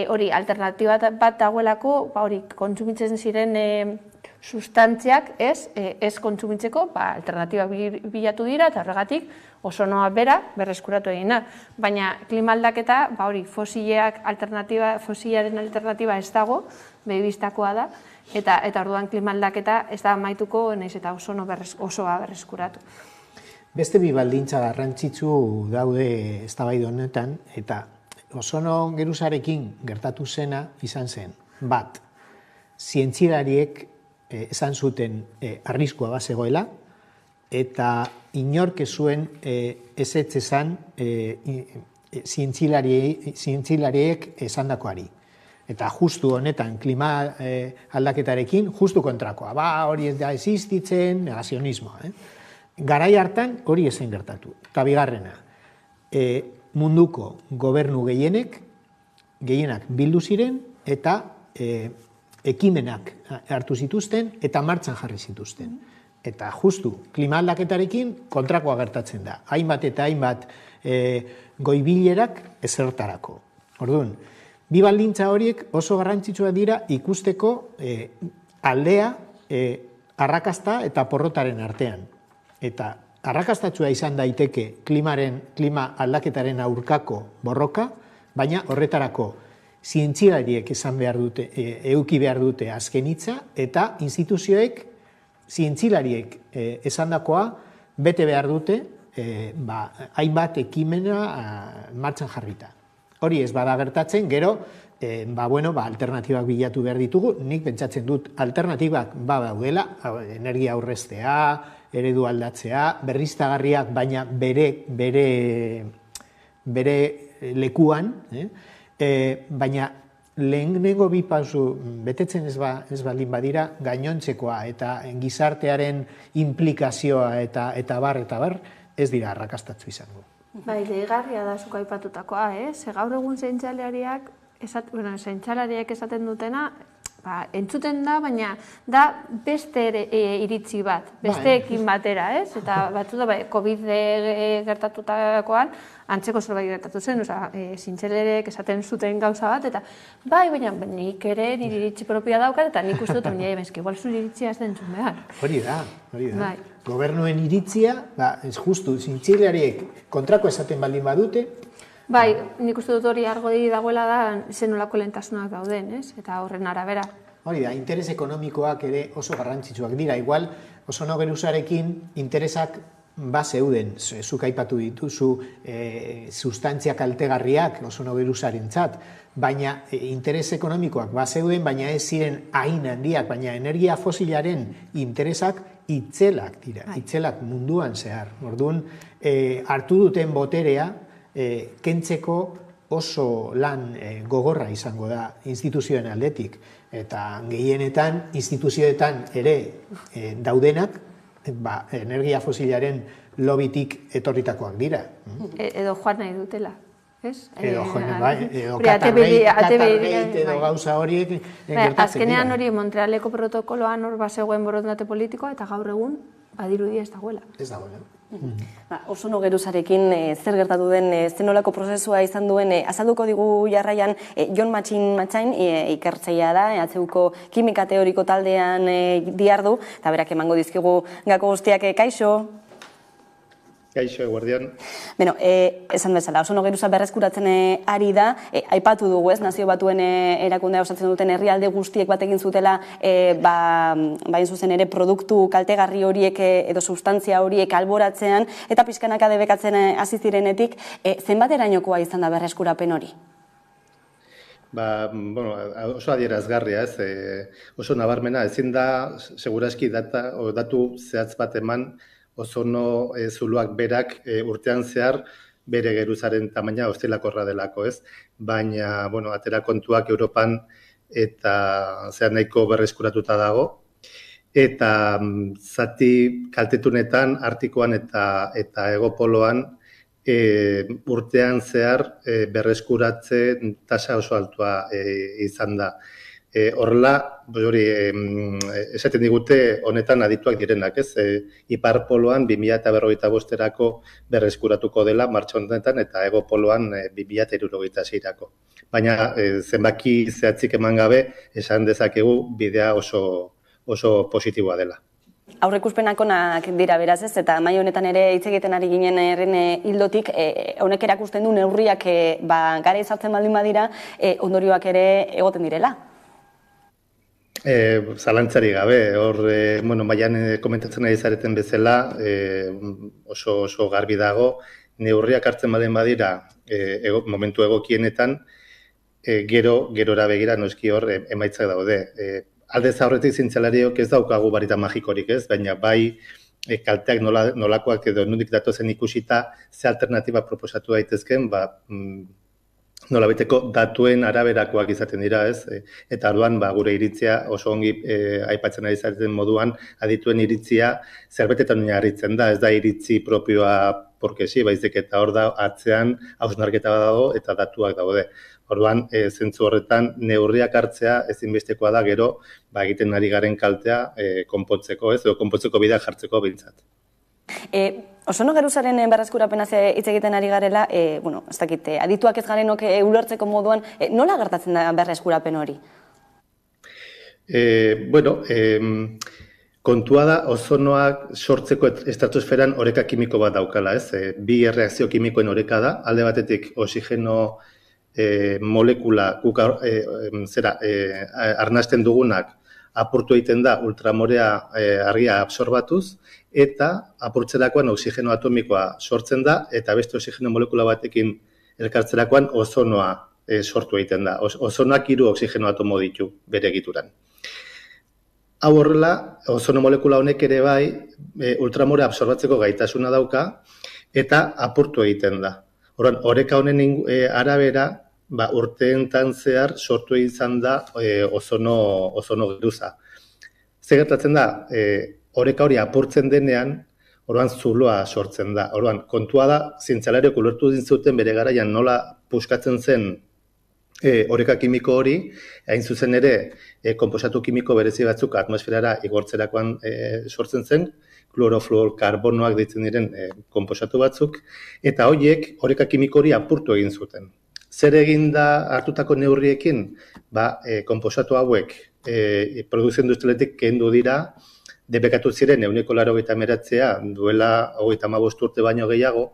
hori alternatiba bat dagoelako, hori kontsumitzen ziren sustantziak ez kontsumitzeko, alternatibak bilatu dira eta horregatik ozonoa bera berreskuratu egin da. Baina klima aldaketa, hori fosilaren alternatiba ez dago, behibistakoa da, eta orduan klima aldaketa ez da amaituko, nahiz eta osoa berreskuratu. Beste bi baldintza garrantzitsu daude eztabaida honetan, eta ozono geruzarekin gertatu zena izan zen. Bat, zientzilariek esan zuten arriskua bazegoela, eta inork ez zuen ezetz esan zientzilariek esandakoari. Eta justu honetan klima aldaketarekin justu kontrakoa. Hori ez da existitzen, negazionismoa. Garai hartan hori ezen gertatu. Eta bigarrena, munduko gobernu gehienak bildu ziren eta ekimenak hartu zituzten eta martxan jarri zituzten. Eta justu klima aldaketarekin kontrakoa gertatzen da. Hainbat eta hainbat goibilerak ezertarako. Orduan, bi baldintza horiek oso garrantzitsua dira ikusteko aldea arrakasta eta porrotaren artean. Eta arrakastatsua izan daiteke klima aldaketaren aurkako borroka, baina horretarako zientzilariek eduki behar dute azken hitza, eta instituzioek zientzilariek esandakoa bete behar dute hainbat ekimena martxan jarrita. Hori ez bada gertatzen, gero alternatibak bilatu behar ditugu, nik pentsatzen dut alternatibak daudela, energia aurreztea, eredu aldatzea, berriztagarriak, baina bere lekuan, baina lehenengo bi pausu betetzen ez baldin badira gainontzekoa eta gizartearen implikazioa eta bar ez dira arrakastatzu izango. Bai, deigarria da zuk aipatutakoa, ze gaur egun zaintxalariak esaten dutena, entzuten da, baina da beste iritzi bat, besteekin batera, eta batzu da, COVID gertatutakoan, antzeko zerbait gertatu zen, zintxalerek esaten zuten gauza bat, eta baina nik ere nire iritzi propioa daukat, eta nik uste dut, igual zure iritzia ez den behar. Hori da. Gobernuen iritzia, ez justu, zintxalerek kontrako esaten baldin badute, Bai, nik uste dut hori argo dagoela da zenolako lehentasunak dauden, eta horren arabera. Hori da, interes ekonomikoak ere oso garrantzitsuak dira. Igual, Ozono Geruzarekin interesak zeuden, zuk aipatu dituzu sustantzia kaltegarriak Ozono Geruzarentzat, baina interes ekonomikoak zeuden, baina ez ziren hain handiak, baina energia fosilaren interesak itzelak dira, itzelak munduan zehar. Orduan, hartu duten boterea, kentzeko oso lan gogorra izango da instituzioen aldetik. Eta gehienetan, instituzioetan ere daudenak, energia fosilaren lobitik etorritakoak dira. Edo joan nahi dutela, ez? Edo katarreit edo gauza horiek gertatzen dira. Azkenean hori Montrealeko protokoloan hor bazegoen borondate politikoa eta gaur egun badirudi ez dagoela. Ez dagoela. Ozono Geruzarekin zer gertatu den, zenolako prozesua izan duen, azalduko digu jarraian Jon Matxain ikertzailea da, EHUko kimika teoriko taldean diardu, eta berak emango dizkigu gako guztiak. Kaixo? Kaixo, eguerdian. Beno, esan bezala, Ozono Geruza berreskuratzen ari da, aipatu dugu Nazio Batuen erakundea osatzen duten herrialde guztiek bat egin zutela, bain zuzen ere produktu kaltegarri horiek edo sustantzia horiek alboratzean, eta pixkanaka debekatzen hasi zirenetik, zenbaterainokoa izan da berreskurapen hori? Oso adierazgarria, oso nabarmena, ezin da, seguraski datu zehatz bat eman, Ozono zuluak berak urtean zehar bere geruzaren tamaina ostelakorra delako, ez? Baina, atera kontuak Europan eta nahiko berreskuratuta dago. Eta zati kaltetunetan, Artikoan eta Egopoloan urtean zehar berreskuratze tasa oso altua izan da. Horrela, esaten digute honetan adituak direnak, ez? Ipar poloan 2045erako berreskuratuko dela martxa honetan eta Ego poloan 2076erako. Baina zenbaki zehatzik eman gabe esan dezakegu bidea oso positiboa dela. Aurreikuspenak onak dira beraz, ez? Eta mai honetan ere hitz egiten ari ginen herren hildotik, honek erakusten du neurriak gara izartzen baldin badira, ondorioak ere egoten direla. Zalantzari gabe, hor, mailan komentatzen ari zareten bezala, oso garbi dago, neurriak hartzen baldin badira momentu egokienetan, gerora begira noski hor emaitzak daude. Aldez aurretik zintzelariok ez daukagu barita magikorik, ez? Baina bai kalteak nolakoak edo nondik datozen ikusita ze alternatiba proposatu daitezken, nolabaiteko datuen araberakoak izaten dira, ez? Eta orduan gure iritzia oso ongi aipatzen ari zareten moduan, adituen iritzia zerbetetan oinarritzen da, ez da iritzi propioa porkesi, baizik eta hor da atzean hausnarketa dago eta datuak daude. Orduan, zentzu horretan, neurriak hartzea ezinbestekoa da gero egiten ari garen kaltea konpontzeko, ez? Edo konpontzeko bidea jartzeko biltzat. Ozono Geruzaren berreskurapenaz hitz egiten ari garela, ez dakit, adituak ez garenok ulertzeko moduan, nola gertatzen da berreskurapen hori? Kontua da ozonoak sortzeko estratosferan oreka kimiko bat daukala, ez? Bi erreakzio kimikoen oreka da, alde batetik oxigeno molekula arnasten dugunak apurtu egiten da ultramorea argia absorbatuz, eta apurtzerakoan oxigeno atomikoa sortzen da, eta beste oxigeno molekula batekin elkartzerakoan ozonoa sortu egiten da. Ozonoak 3 oxigeno atomo ditu bere egituran. Hau horrela, ozono molekula honek ere bai ultramorea absorbatzeko gaitasuna dauka, eta apurtu egiten da. Orduan, oreka honen arabera, urteentan zehar sortu izan da ozono geruza. Zer gertatzen da, oreka hori apurtzen denean, orduan zuloa sortzen da. Orduan, kontua da, zientzialariok ulertu dintzuten bere garaian nola puskatzen zen oreka kimiko hori, hain zuzen ere, konposatu kimiko berezi batzuk atmosferara igortzerakoan sortzen zen, klorofluorkarbonoak deitzen diren konposatu batzuk, eta horiek oreka kimiko hori apurtu egin zuten. Zer egin da hartutako neurriekin? Konposatu hauek produkzio industrialetik kendu dira, debekatu ziren 89% duela 35 urte baino gehiago,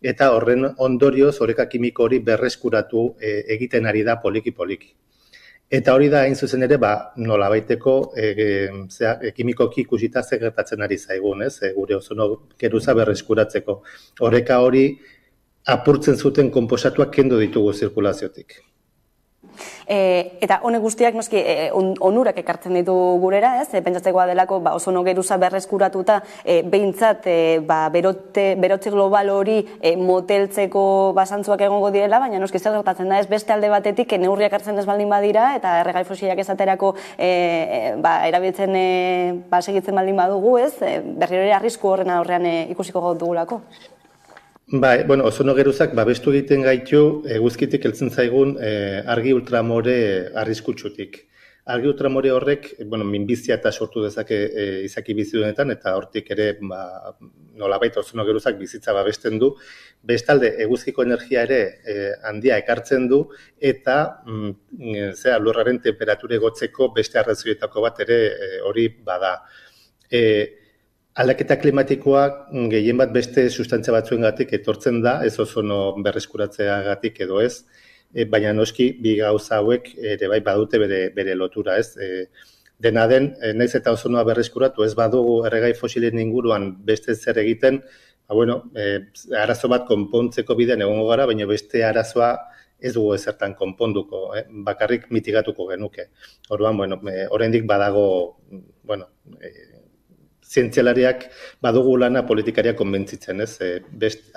eta horren ondorioz oreka kimiko hori berreskuratu egiten ari da poliki-poliki. Eta hori da hain zuzen ere, nolabaiteko kimikoki ikusita zer gertatzen ari zaigun, gure ozono geruza berreskuratzeko. Oreka hori apurtzen zuten konposatuak kendu ditugu zirkulaziotik. Eta honek guztiak noski onurak ekartzen ditu gurera, pentsatzekoa delako ozono geruza berreskuratuta behintzat berotze global hori moteltzeko zantzuak egongo direla, baina noski zer gertatzen da, beste alde batetik neurriak hartzen ez baldin badira eta erregai fosilak esaterako erabiltzen segitzen baldin badugu, berriro ere arrisku horren aurrean ikusiko dugulako. Ozono geruzak babestu egiten gaitu eguzkitik heltzen zaigun argi ultramore arriskutsutik. Argi ultramore horrek minbizia eta sortu dezake izaki bizidunetan, eta hortik ere nolabait ozono geruzak bizitza babesten du. Bestalde, eguzkiko energia ere handia ekartzen du, eta lurraren temperatura igotzeko beste arrazoietako bat ere hori bada. Aldaketa klimatikoak gehien bat beste sustantzia batzuengatik etortzen da, ez ozono berreskuratzeagatik edo ez, baina noski bi gauza hauek ere bai badute bere lotura, ez. Dena den, naiz eta ozonoa berreskuratu ez badugu erregai fosilen inguruan beste zer egiten, arazo bat konpontzeko bidean egongo gara, baina beste arazoa ez dugu ezertan konponduko, bakarrik mitigatuko genuke. Orduan, oraindik badago, zientzialariak badugu lana politikariak konbentzitzen,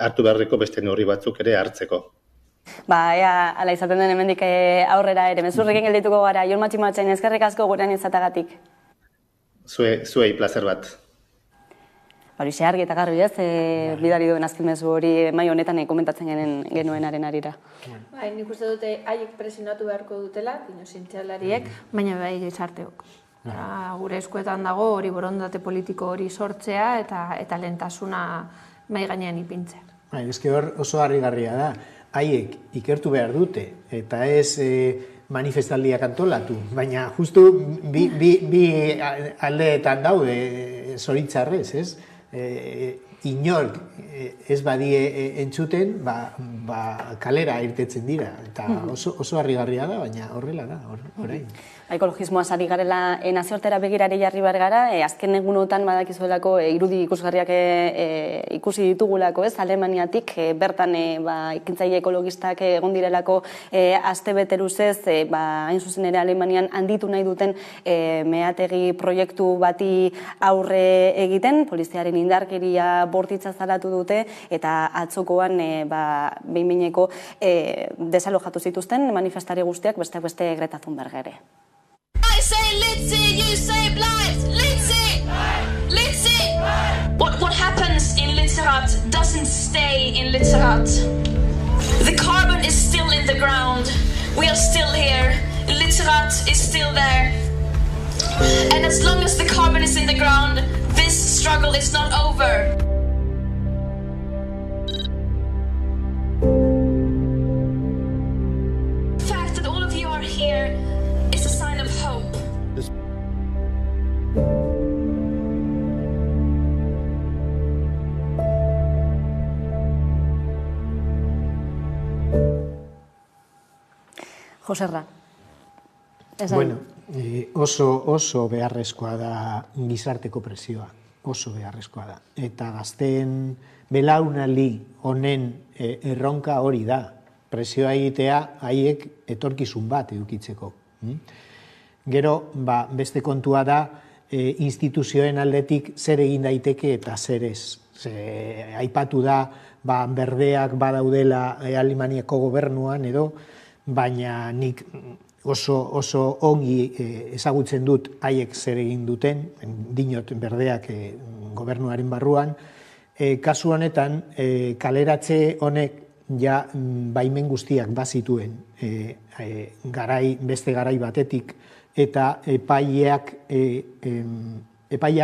hartu beharreko beste neurri batzuk ere hartzeko. Ea, ala izaten den hemendik aurrera ere, mezurrekin geldituko gara, Jon Matximatxain, eskerrik asko gurean izatagatik. Zuei, plazer bat. Horixe argi eta garbi bidali duen azken mezu hori mai honetan komentatzen genuenaren arira. Nik uste dute haiek presionatu beharko dutela, zientzialariek, baina bai gizarteok. Gure eskuetan dago hori borondate politiko hori sortzea eta lehentasuna mai gainean ipintzea. Eske hor oso harrigarria da. Haiek ikertu behar dute eta ez manifestaldiak antolatu, baina justu bi aldeetan daude zoritzarrez, ez? Inork ez badie entzuten, kalera irtetzen dira, eta oso harrigarria da, baina horrela da, orain. Ekologismoa sari garela nazioartera begirari jarri behar gara, azken egunotan badakizuelako irudi ikusgarriak ikusi ditugulako, Alemaniatik, bertan ekintzaile ekologistak egon direlako aste bete luzez, hain zuzen ere Alemanian handitu nahi duten meategi proiektu bati aurre egiten, poliziaren indarkeria bortitza zalatu dute, eta atzokoan behin-behineko desalojatu zituzten manifestari guztiak beste Greta Thunberg ere. I say Litzy, you say Blythe. Litzy! Litzy! What happens in Lützerath doesn't stay in Lützerath. The carbon is still in the ground. We are still here. Lützerath is still there. And as long as the carbon is in the ground, this struggle is not over. The fact that all of you are here is a sign of hope. Joserra. Bueno, oso beharrezkoa da gizarteko presioa, oso beharrezkoa da. Eta gazteen belaunaldi honen erronka hori da, presioa egitea haiek etorkizun bat edukitzeko. Gero, beste kontua da, instituzioen aldetik zer egin daiteke eta zer ez. Aipatu da, berdeak badaudela Alemaniako gobernuan edo, baina nik oso ongi ezagutzen dut haiek zer egin duten, dinot berdeak gobernuaren barruan. Kasu honetan, kaleratze honek ja baimen guztiak bazituen beste garai batetik, eta epaileak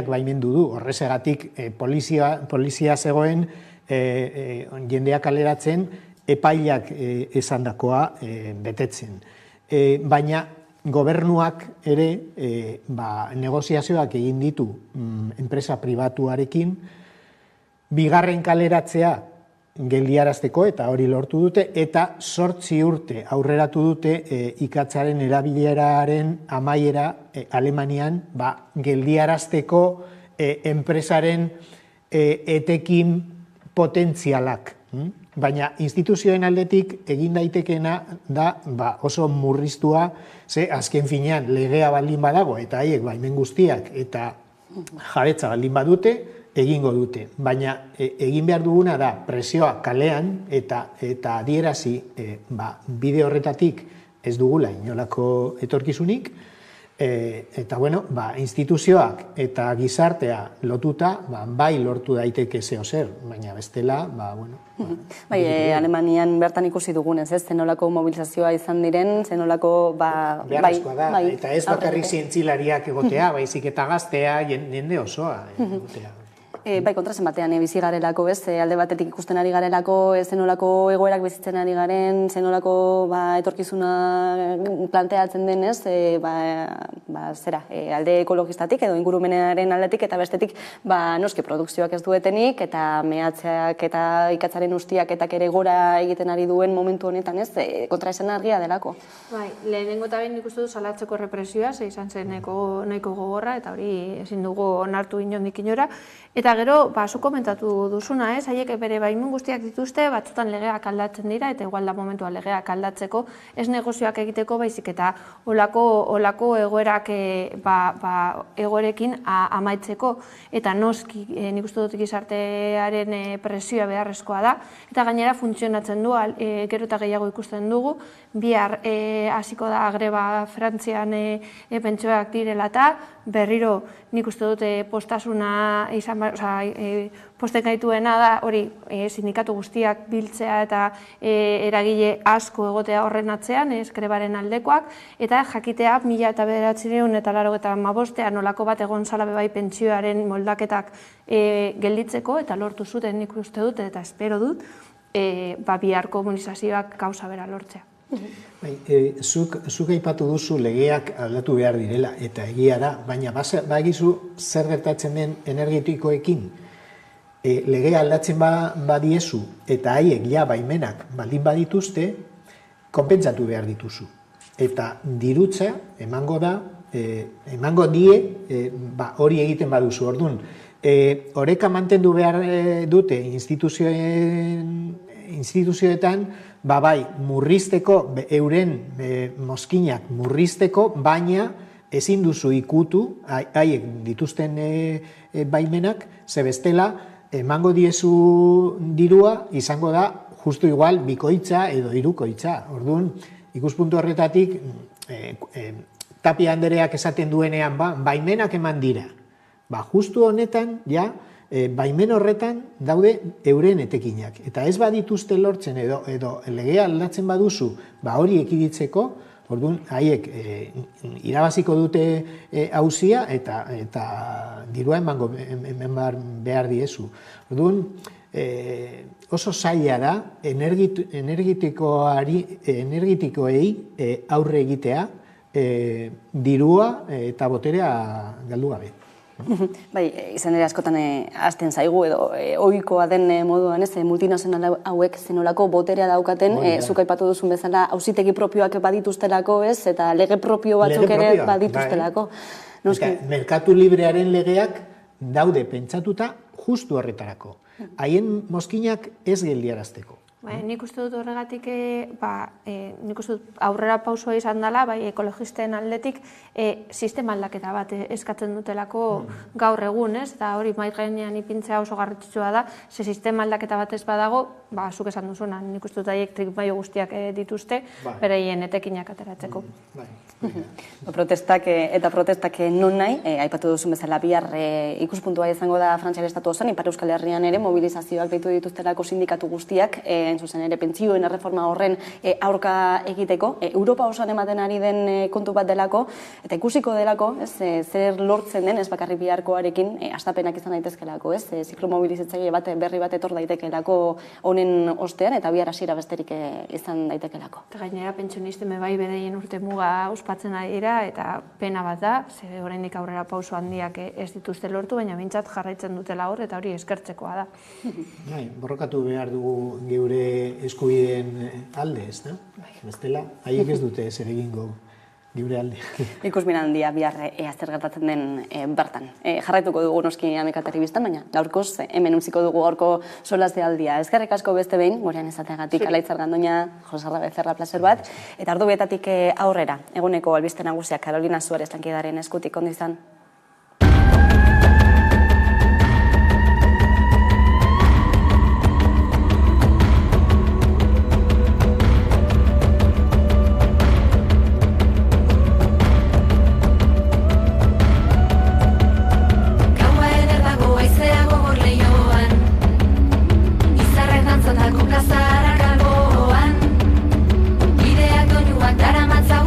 baimendu du. Horrezegatik polizia zegoen jendea kaleratzen, epaileak esandakoa betetzen. Baina gobernuak ere negoziazioak egin ditu enpresa pribatuarekin, bigarren kaleratzea geldiarazteko, eta hori lortu dute, eta 8 urte aurreratu dute ikatzaren erabileraren amaiera Alemanian geldiarazteko enpresaren etekin potentzialak. Baina instituzioen aldetik egin daitekeena da oso murriztua, ze azken finean legea baldin badago eta haiek baimen guztiak eta jabetza baldin badute, egingo dute. Baina egin behar duguna da presioa kalean eta adierazi bide horretatik ez dugula inolako etorkizunik, eta instituzioak eta gizartea lotuta bai lortu daiteke zeozer, baina bestela, Alemanian bertan ikusi dugunez, zenolako mobilizazioa izan diren, zenolako, beharrezkoa da, eta ez bakarrik zientzilariak egotea, baizik eta gaztea, jende osoa egotea. Bai, kontrasen batean bizi garelako, alde batetik ikusten ari garelako, zenolako egoerak bizitzen ari garen, zenolako etorkizuna planteatzen denez, alde ekologistatik edo ingurumenaren aldetik, eta bestetik noski produkzioak ez duetenik, eta mehatzeak eta ikatzaren ustiaketak ere gora egiten ari duen momentu honetan, kontraesen argia delako. Bai, lehenengo eta behin nik uste du salatzeko represioa, izan zen nahiko gogorra, eta hori ezin dugu onartu inondik inora, eta gero, zu komentatu duzuna, haiek bere baimen guztiak dituzte, batzutan legeak aldatzen dira, eta igual da momentua legeak aldatzeko, ez negozioak egiteko, baizik eta olako egoerak egoerekin amaitzeko, eta noski nik uste dut gizartearen presioa beharrezkoa da, eta gainera funtzionatzen du, gero eta gehiago ikusten dugu, bihar hasiko da greba Frantzian pentsioak direla eta berriro nik uste dut postasuna izan, posten gaituena da hori sindikatu guztiak biltzea eta eragile asko egotea horren atzean, grebaren aldekoak, eta jakitea 1985ean nolako bat egon zala bai pentsioaren moldaketak gelditzeko, eta lortu zuten nik uste dut, eta espero dut, bihar komunizazioak gauza bera lortzea. Zuk aipatu duzu legeak aldatu behar direla, eta egia da, baina bagizu zer gertatzen den energetikoekin, legea aldatzen badiezu, eta haiek baimenak baldin badituzte, konpentsatu behar dituzu. Eta dirutza emango die hori egiten baduzu. Orduan, oreka mantendu behar dute instituzioetan, bai, murrizteko, euren mozkinak murrizteko, baina ezin duzu ikutu, haiek dituzten baimenak, ze bestela, emango diezu dirua, izango da, justu igual, bikoitza edo hirukoitza. Orduan, ikuspuntu horretatik, Tapia Andereak esaten duenean, baimenak eman dira. Justu honetan, baimen horretan daude euren etekinak. Eta ez badituzte lortzen edo legea aldatzen baduzu, hori ekiditzeko, orduan, haiek irabaziko dute auzia eta dirua eman behar diezu. Orduan, oso zaila da energetikoei aurre egitea dirua eta boterea galdu gabe. Bai, izan ere askotan hasten zaigu edo ohikoa den moduan, multinazional hauek zenolako boterea daukaten, zuk aipatu duzun bezala auzitegi propioak badituztelako, eta lege propio batzuk ere badituztelako. Merkatu librearen legeak daude pentsatuta justu horretarako. Haien mozkinak ez geldiarazteko. Nik uste dut horregatik, nik uste dut aurrera pausua izan dela, bai ekologisten aldetik, sistema aldaketa bat eskatzen dutelako gaur egun, ez? Eta hori mahai gainean ipintzea oso garrantzitsua da, ze sistema aldaketa bat ez badago, zuk esan duzuna, nik uste dut haiek trikmaio guztiak dituzte, beraien etekinak ateratzeko. Protestak non nahi, aipatu duzun bezala bihar ikuspuntua izango da Frantziar Estatu osoan, Ipar Euskal Herrian ere mobilizazioak deitu dituztelako sindikatu guztiak, zuzen ere pentsioen erreforma horren aurka egiteko, Europa osoan ematen ari den kontu bat delako, eta ikusiko delako, zer lortzen den, ez bakarrik biharkoarekin, astapenak izan daitezkelako, ziklomobilizatzaile bat berri bat etor daitekelako honen ostean, eta bihar hasiera besterik izan daitekelako. Eta gainera pentsionisten bai bereien urte muga ospatzen ari dira, eta pena bat da, ze oraindik aurrera pauso handiak ez dituzte lortu, baina behintzat jarraitzen dutela hor, eta hori eskertzekoa da. Borrokatu behar dugu geure eskubideen alde, ez da? Bestela, haiek ez dute zer egingo geure alde. Ikusmin handia bihar zer gertatzen den bertan. Jarraituko dugu noski Amika Telebistan, baina gaurkoz hemen utziko dugu gaurko solazte aldia. Eskerrik asko beste behin, gurean ezateagatik Alaitzar Gandoña, Josarra Becerra plazer bat, eta ordu bietatik aurrera, eguneko albiste nagusiak Karolina Suarez lankidaren eskutik ondo izan.